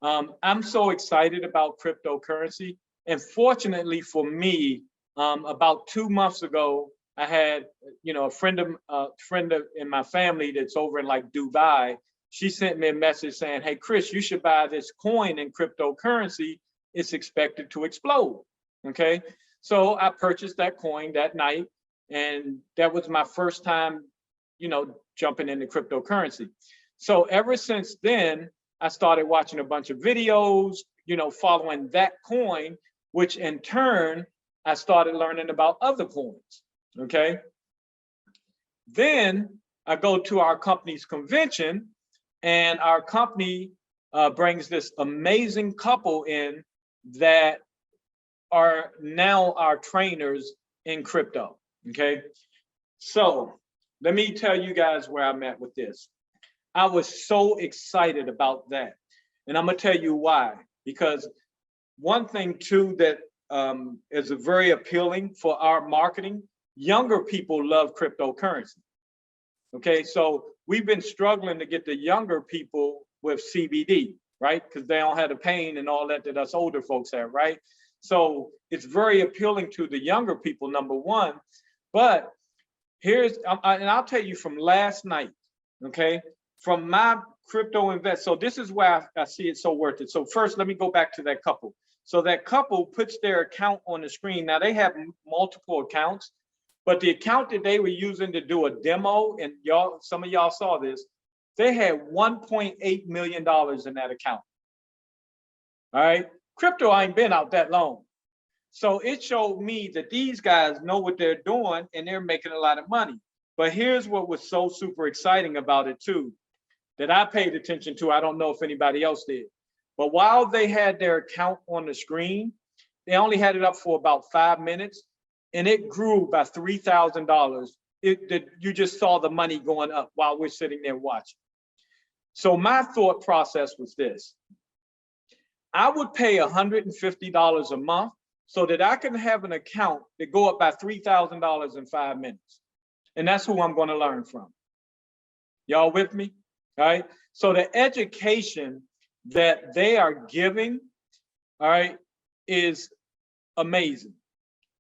I'm so excited about cryptocurrency. And fortunately for me, about 2 months ago, I had, a friend in my family that's over in like Dubai. She sent me a message saying, hey, Chris, you should buy this coin in cryptocurrency. It's expected to explode, okay? So I purchased that coin that night, and that was my first time, jumping into cryptocurrency. So ever since then, I started watching a bunch of videos, following that coin, which in turn, I started learning about other coins, okay? Then I go to our company's convention, and our company brings this amazing couple in that are now our trainers in crypto, okay? So let me tell you guys where I'm at with this. I was so excited about that. And I'm gonna tell you why. Because one thing too that is very appealing for our marketing, younger people love cryptocurrency. Okay, so we've been struggling to get the younger people with CBD, right? Because they don't have the pain and all that us older folks have, right? So it's very appealing to the younger people, number one. But here's, and I'll tell you from last night, okay? From my crypto invest, so this is why I see it so worth it. So first, let me go back to that couple. So that couple puts their account on the screen. Now they have multiple accounts, but the account that they were using to do a demo, and some of y'all saw this, they had $1.8 million in that account. All right, crypto ain't been out that long. So it showed me that these guys know what they're doing and they're making a lot of money. But here's what was so super exciting about it too, that I paid attention to. I don't know if anybody else did. But while they had their account on the screen, they only had it up for about 5 minutes, and it grew by $3,000. You just saw the money going up while we're sitting there watching. So my thought process was this. I would pay $150 a month so that I can have an account that go up by $3,000 in 5 minutes. And that's who I'm going to learn from. Y'all with me? All right. So the education that they are giving, all right, is amazing,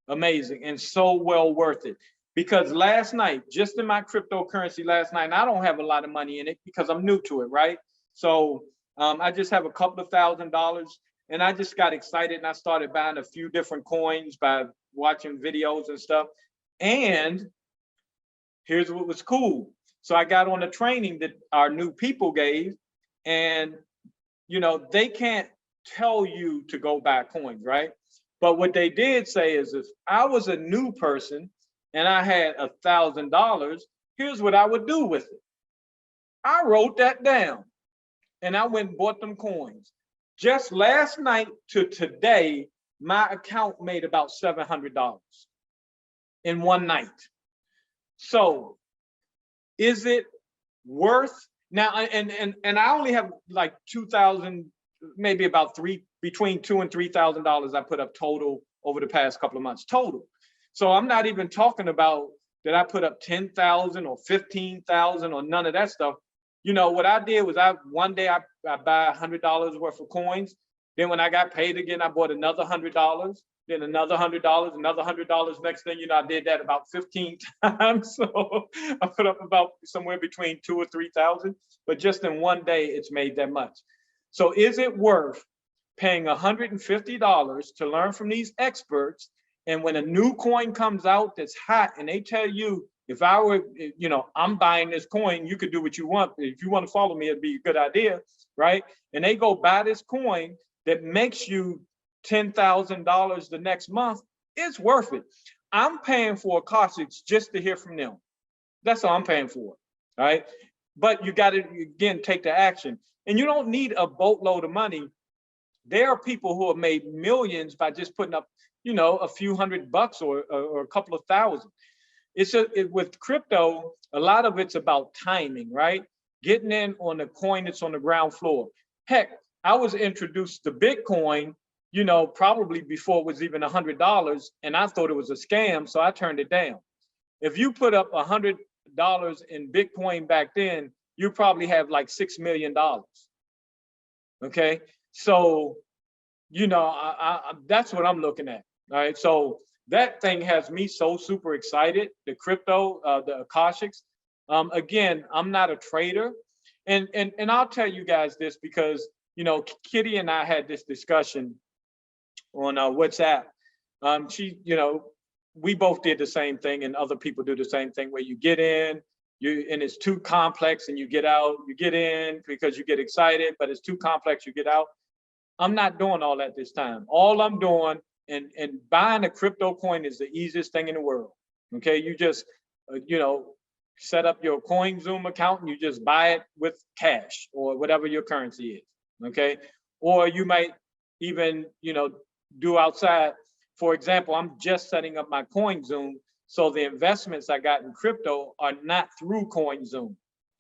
amazing, and so well worth it. Because last night, just in my cryptocurrency last night, and I don't have a lot of money in it because I'm new to it, right? So I just have a couple of $1,000, and I just got excited and I started buying a few different coins by watching videos and stuff. And here's what was cool. So I got on a training that our new people gave, and they can't tell you to go buy coins, right? But what they did say is, if I was a new person and I had $1,000, here's what I would do with it. I wrote that down and I went and bought them coins. Just last night to today, my account made about $700 in one night. So is it worth now? And I only have like 2,000, maybe about between $2,000 and $3,000 I put up total over the past couple of months total. So I'm not even talking about that I put up 10,000 or 15,000 or none of that stuff. What I did was one day I buy $100 worth of coins, Then when I got paid again, I bought another $100, then another $100, another $100. Next thing you know, I did that about 15 times. So I put up about somewhere between 2,000 or 3,000, but just in one day, it's made that much. So is it worth paying $150 to learn from these experts? And when a new coin comes out that's hot and they tell you, if I were, you know, I'm buying this coin, you could do what you want. If you want to follow me, it'd be a good idea, right? And they go buy this coin that makes you $10,000 the next month, it's worth it. I'm paying for Akashics just to hear from them. That's all I'm paying for, right? But you got to, again, take the action. And you don't need a boatload of money. There are people who have made millions by just putting up, you know, a few $100 or a couple of thousand. With crypto, a lot of it's about timing, right? Getting in on the coin that's on the ground floor. Heck, I was introduced to Bitcoin, you know, probably before it was even $100, and I thought it was a scam, so I turned it down. If you put up $100 in Bitcoin back then, you probably have like $6 million. Okay, so you know, that's what I'm looking at. All right, so that thing has me so super excited. The crypto, the Akashics. Again, I'm not a trader, and I'll tell you guys this because, you know, Kitty and I had this discussion on WhatsApp. She, you know, we both did the same thing, and other people do the same thing, where you get in, and it's too complex, and you get out. You get in because you get excited, but it's too complex, you get out. I'm not doing all that this time. All I'm doing, and buying a crypto coin is the easiest thing in the world. Okay, you just, you know, set up your CoinZoom account and you just buy it with cash or whatever your currency is. Okay, or you might even, you know, do outside. For example, I'm just setting up my CoinZoom, so the investments I got in crypto are not through CoinZoom.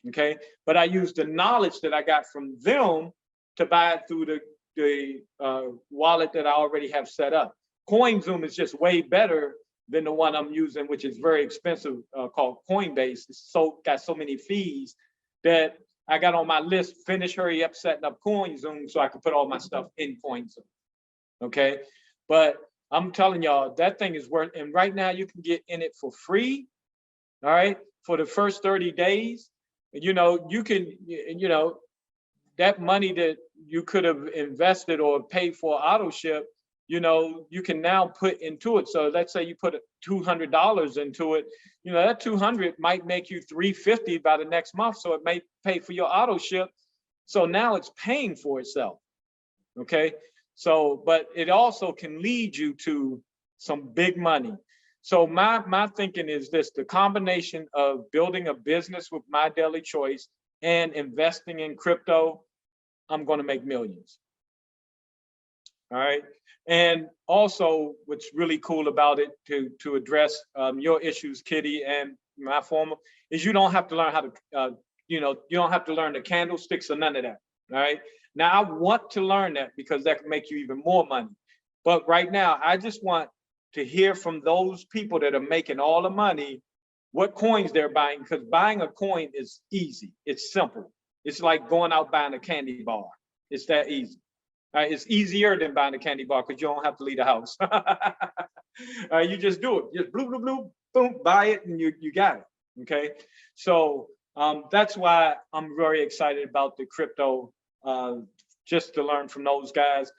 Okay, but I use the knowledge that I got from them to buy it through the wallet that I already have set up. CoinZoom is just way better than the one I'm using, which is very expensive, called Coinbase. It's got so many fees that I got on my list, finish, hurry up, setting up CoinZoom so I can put all my stuff in CoinZoom. Okay, but I'm telling y'all, that thing is worth, and right now you can get in it for free, all right, for the first 30 days. You know, you can, you know, that money that you could have invested or paid for AutoShip, you know, you can now put into it. So let's say you put $200 into it, you know, that 200 might make you $350 by the next month. So it may pay for your AutoShip. So now it's paying for itself. Okay. So, but it also can lead you to some big money. So my thinking is this: the combination of building a business with My Daily Choice and investing in crypto, I'm going to make millions. All right. And also, what's really cool about it, to address your issues, Kitty, and my former, is you don't have to learn how to, you know, you don't have to learn the candlesticks or none of that. All right. Now, I want to learn that because that can make you even more money. But right now, I just want to hear from those people that are making all the money, what coins they're buying, because buying a coin is easy. It's simple. It's like going out buying a candy bar. It's that easy. It's easier than buying a candy bar because you don't have to leave the house. You just do it. Just bloop, bloop, bloop, boom, buy it, and you got it. Okay. So that's why I'm very excited about the crypto, just to learn from those guys.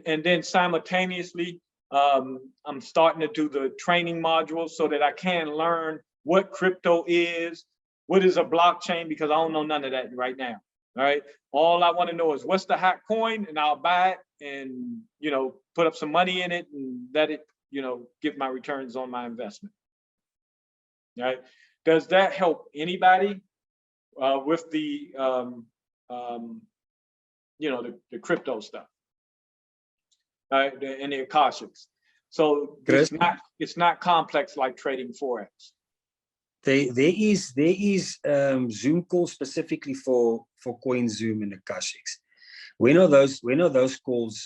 And then simultaneously, I'm starting to do the training modules so that I can learn what crypto is, what is a blockchain, because I don't know none of that right now. All right. All I want to know is what's the hot coin, and I'll buy it and, you know, put up some money in it and let it, you know, give my returns on my investment. All right. Does that help anybody with the, you know, the crypto stuff? And the Akashics. So it's not complex like trading Forex. There is Zoom calls specifically for CoinZoom and Akashics. When are those calls?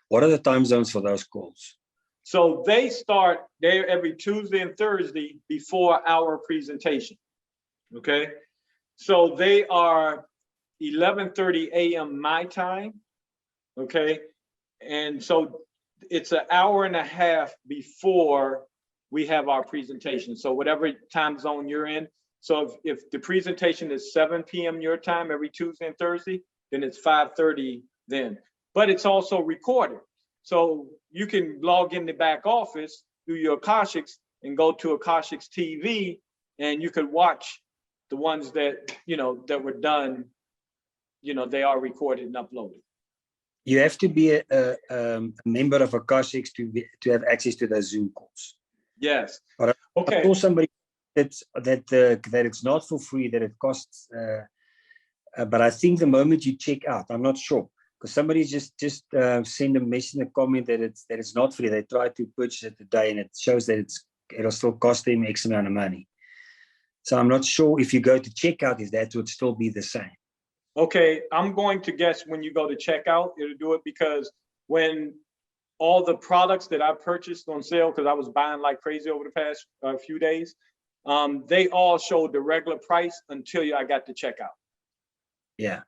What are the time zones for those calls? So they start there every Tuesday and Thursday before our presentation. Okay, so they are 11:30 a.m. my time. Okay, And so it's an hour and a half before we have our presentation. So whatever time zone you're in. So if the presentation is 7 p.m. your time every Tuesday and Thursday, then it's 5:30 then. But it's also recorded. So you can log in the back office, do your Akashics, and go to Akashics TV, and you could watch the ones that, that were done, they are recorded and uploaded. You have to be a member of Akashics to have access to those Zoom calls. Yes. But Okay. I told somebody that it's not for free, that it costs. But I think the moment you check out, I'm not sure, because somebody just send a message in a comment that it's not free. They try to purchase it today, and it shows that it'll still cost them X amount of money. So I'm not sure if you go to checkout, if that would still be the same. Okay, I'm going to guess when you go to checkout, it'll do it, because when all the products that I purchased on sale, because I was buying like crazy over the past few days, they all showed the regular price until I got to checkout. Yeah.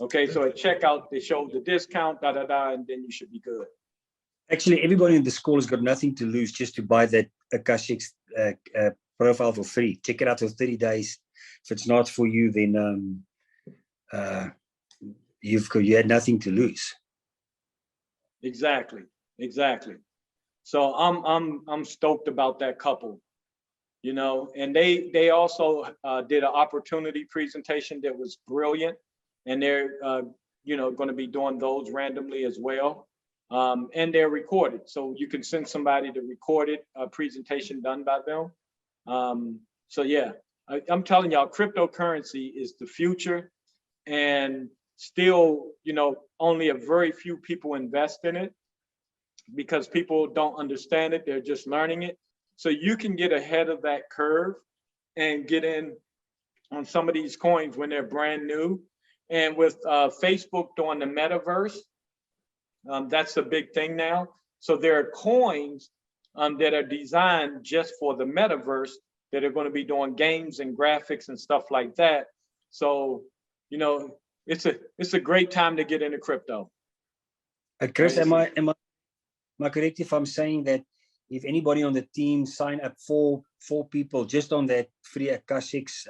Okay, so at checkout, they showed the discount, and then you should be good. Actually, everybody in the school has got nothing to lose just to buy that Akashics profile for free. Check it out for 30 days. If it's not for you, then you had nothing to lose. Exactly. So I'm stoked about that couple, and they also did an opportunity presentation that was brilliant, and they're going to be doing those randomly as well, and they're recorded, so you can send somebody to record it, a presentation done by them. So yeah, I'm telling y'all, cryptocurrency is the future, and still, only a very few people invest in it because people don't understand it. They're just learning it. So you can get ahead of that curve and get in on some of these coins when they're brand new. And with Facebook doing the metaverse, that's a big thing now. So there are coins that are designed just for the metaverse that are going to be doing games and graphics and stuff like that. So, it's a great time to get into crypto. Chris, am I correct if I'm saying that if anybody on the team sign up for 4 people just on that free Akashics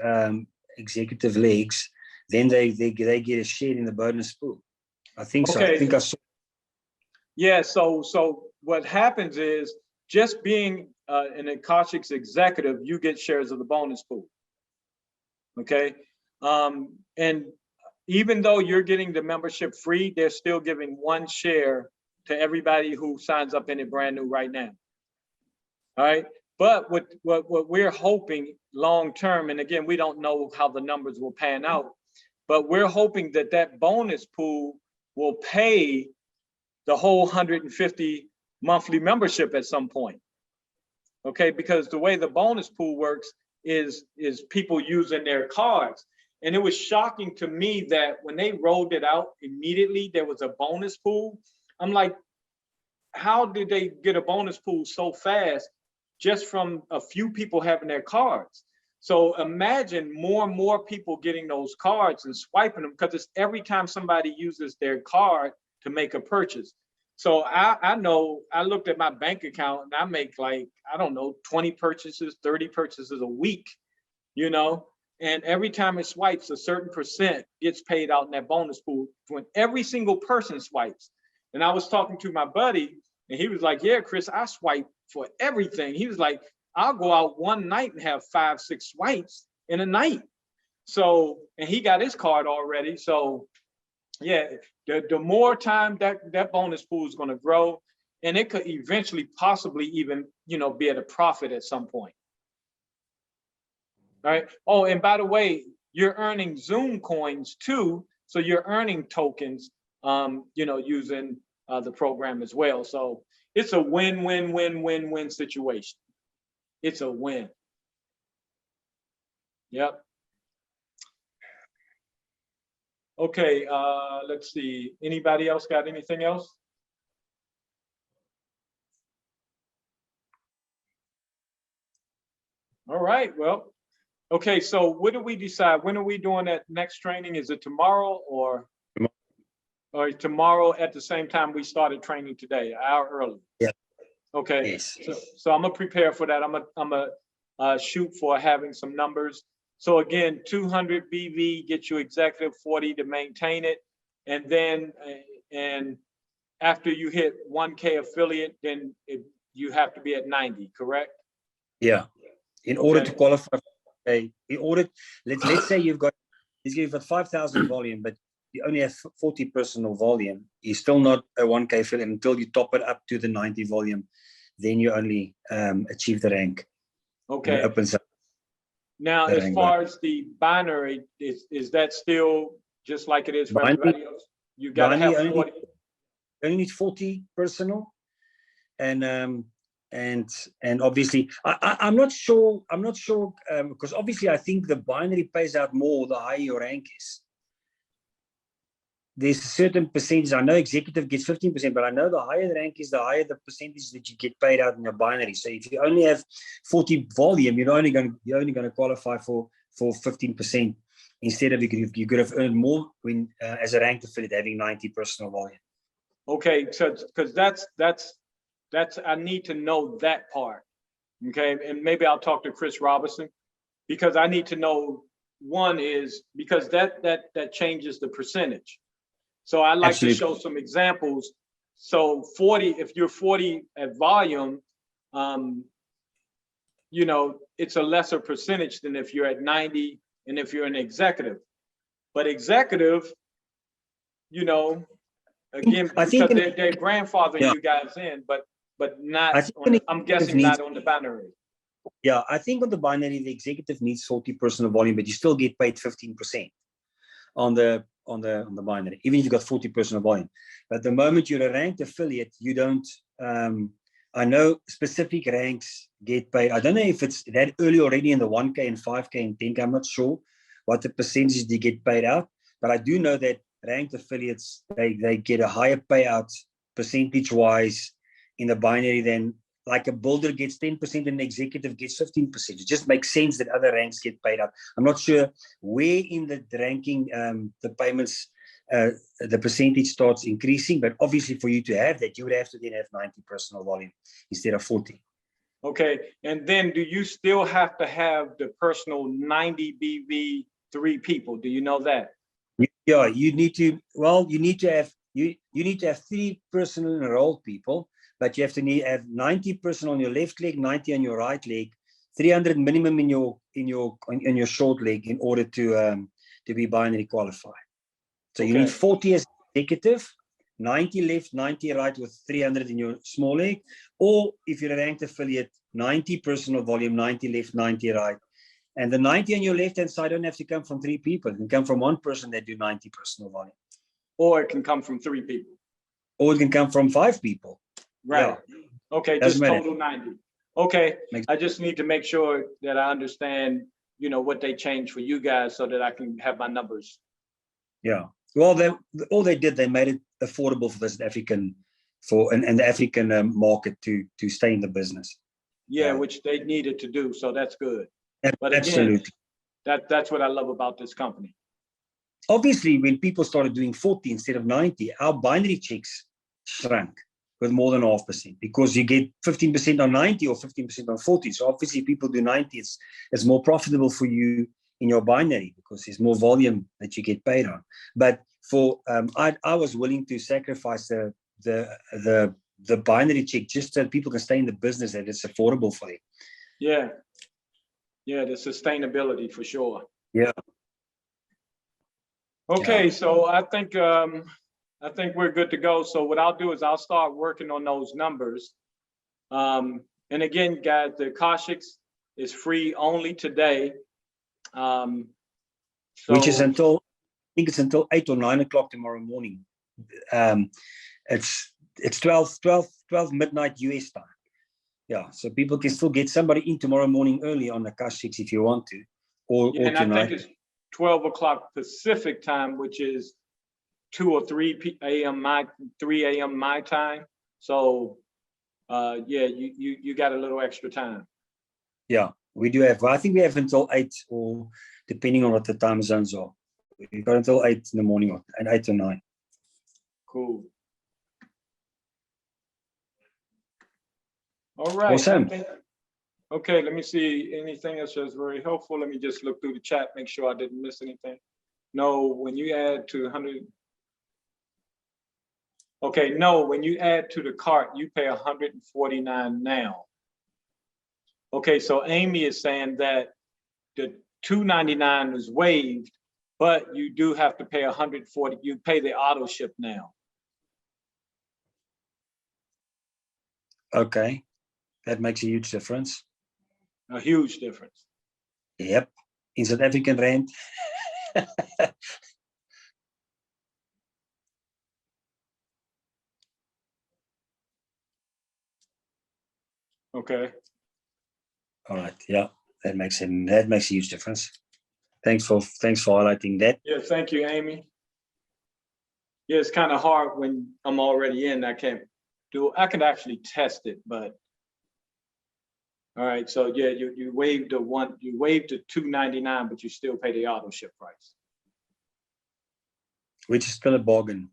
executive legs, then they get a share in the bonus pool? I think so. Okay. I think I saw. Yeah. So what happens is, just being an Akashics executive, you get shares of the bonus pool. Okay. And even though you're getting the membership free, they're still giving 1 share to everybody who signs up in it brand new right now. All right. But what we're hoping long term, and again, we don't know how the numbers will pan out, but we're hoping that bonus pool will pay the whole 150 monthly membership at some point. Okay, because the way the bonus pool works is people using their cards. And it was shocking to me that when they rolled it out immediately, there was a bonus pool. I'm like, how did they get a bonus pool so fast just from a few people having their cards? So imagine more and more people getting those cards and swiping them, because it's every time somebody uses their card to make a purchase. So I know, I looked at my bank account and I make like, I don't know, 20 purchases, 30 purchases a week, and every time it swipes, a certain percent gets paid out in that bonus pool when every single person swipes. And I was talking to my buddy and he was like, yeah, Chris, I swipe for everything. He was like, I'll go out one night and have 5, 6 swipes in a night. So, and he got his card already. So yeah, the more time that bonus pool is going to grow, and it could eventually possibly even, be at a profit at some point. All right. Oh, and by the way, you're earning Zoom coins too. So you're earning tokens, using the program as well. So it's a win-win-win-win-win situation. It's a win. Yep. Okay, let's see. Anybody else got anything else? All right, well, okay, so what do we decide? When are we doing that next training? Is it tomorrow or? All right, tomorrow at the same time we started training today, an hour early. Yeah. Okay. Yes. So I'm gonna prepare for that. I'm gonna shoot for having some numbers. So again, 200 BV gets you executive, 40 to maintain it, and then after you hit 1K affiliate, then you have to be at 90, correct? Yeah. In order to Okay. qualify, let's say you've got 5,000 volume, but you only have 40 personal volume. You're still not a 1K affiliate until you top it up to the 90 volume. Then you only achieve the rank. Okay. And it opens up. Now, as far as the binary, is that still just like it is for everybody else? You got to have 40. Only need 40 personal, and obviously I'm not sure because obviously I think the binary pays out more the higher your rank is. There's a certain percentage. I know executive gets 15%, but I know the higher the rank is, the higher the percentage that you get paid out in your binary. So if you only have 40 volume, you're only going to qualify for 15%, instead of you could have earned more when as a ranked affiliate having 90 personal volume. Okay, so because that's I need to know that part. Okay, and maybe I'll talk to Chris Robinson, because I need to know, one is because that changes the percentage. So I like to show some examples. So 40, if you're 40 at volume, you know, it's a lesser percentage than if you're at 90 and if you're an executive. But executive, you know, again, because they're grandfathering you guys in, but not on, I'm guessing not on the binary. Yeah, I think on the binary, the executive needs 40 personal volume, but you still get paid 15% on the binary, even if you got 40 personal volume. But the moment you're a ranked affiliate, you don't. I know specific ranks get paid. I don't know if it's that early already in the 1K and 5K and 10K. I'm not sure what the percentage they get paid out, but I do know that ranked affiliates, they get a higher payout percentage wise in the binary than, like, a builder gets 10% and an executive gets 15%. It just makes sense that other ranks get paid out. I'm not sure where in the ranking the payments, the percentage starts increasing, but obviously for you to have that, you would have to then have 90 personal volume instead of 40. Okay, and then do you still have to have the personal 90 BV 3 people? Do you know that? Yeah, you need to have 3 personal enrolled people, but you have to have 90 personal on your left leg, 90 on your right leg, 300 minimum in your short leg in order to be binary qualified. So you need 40 as executive, 90 left, 90 right, with 300 in your small leg, or if you're a ranked affiliate, 90 personal volume, 90 left, 90 right. And the 90 on your left-hand side don't have to come from 3 people. It can come from 1 person that do 90 personal volume. Or it can come from 3 people. Or it can come from 5 people. Right. Yeah. Okay, just total 90. Okay, I just need to make sure that I understand, you know, what they changed for you guys so that I can have my numbers. Yeah. Well, all they did, they made it affordable for the African, and the African market to stay in the business. Yeah, which they needed to do, so that's good. But absolutely, again, that's what I love about this company. Obviously, when people started doing 40 instead of 90, our binary checks shrunk with more than 0.5%, because you get 15% on 90 or 15% on 40. So obviously, people do 90. It's more profitable for you in your binary because there's more volume that you get paid on. But for I was willing to sacrifice the binary check just so that people can stay in the business, and it's affordable for them. Yeah. Yeah, the sustainability for sure. Yeah. Okay, yeah. So I think we're good to go. So what I'll do is I'll start working on those numbers. And again, guys, the Akashics is free only today. Which is until, I think it's until 8 or 9 o'clock tomorrow morning. It's 12 midnight US time. Yeah, so people can still get somebody in tomorrow morning early on the Akashics if you want to, or and tonight. I think it's 12 o'clock Pacific time, which is 2 or 3 a.m. 3 a.m. my time. So, yeah, you got a little extra time. Yeah, we do have. Well, I think we have until 8, or depending on what the time zones are. We've got until 8 in the morning, and 8 or 9. Cool. All right. Awesome. Okay, let me see anything else that's very helpful. Let me just look through the chat, make sure I didn't miss anything. No, when you add to 100. Okay, no, when you add to the cart, you pay 149 now. Okay, so Amy is saying that the 299 is waived, but you do have to pay 140. You pay the auto ship now. Okay, that makes a huge difference. A huge difference. Yep, in South African rand. Okay. All right, yeah, that makes a huge difference. Thanks for highlighting that. Yeah, thank you, Amy. Yeah, it's kind of hard when I'm already in. I can't do. I could actually test it, but all right. So yeah, you waived the 299, but you still pay the auto ship price. Which is still a bargain.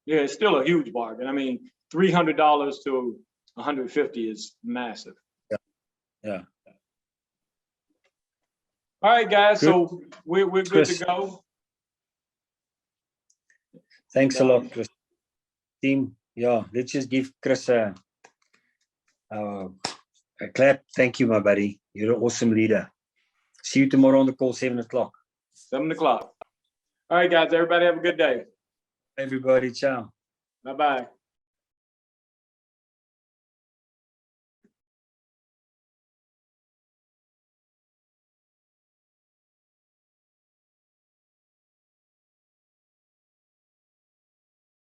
Yeah, it's still a huge bargain. I mean, $300 to 150 is massive. Yeah. All right, guys. Good. So we're good Chris. to go. Thanks a lot, Chris. Team, yeah, let's just give Chris a clap. Thank you, my buddy. You're an awesome leader. See you tomorrow on the call, 7 o'clock. 7 o'clock. All right, guys. Everybody have a good day. Everybody, ciao. Bye-bye.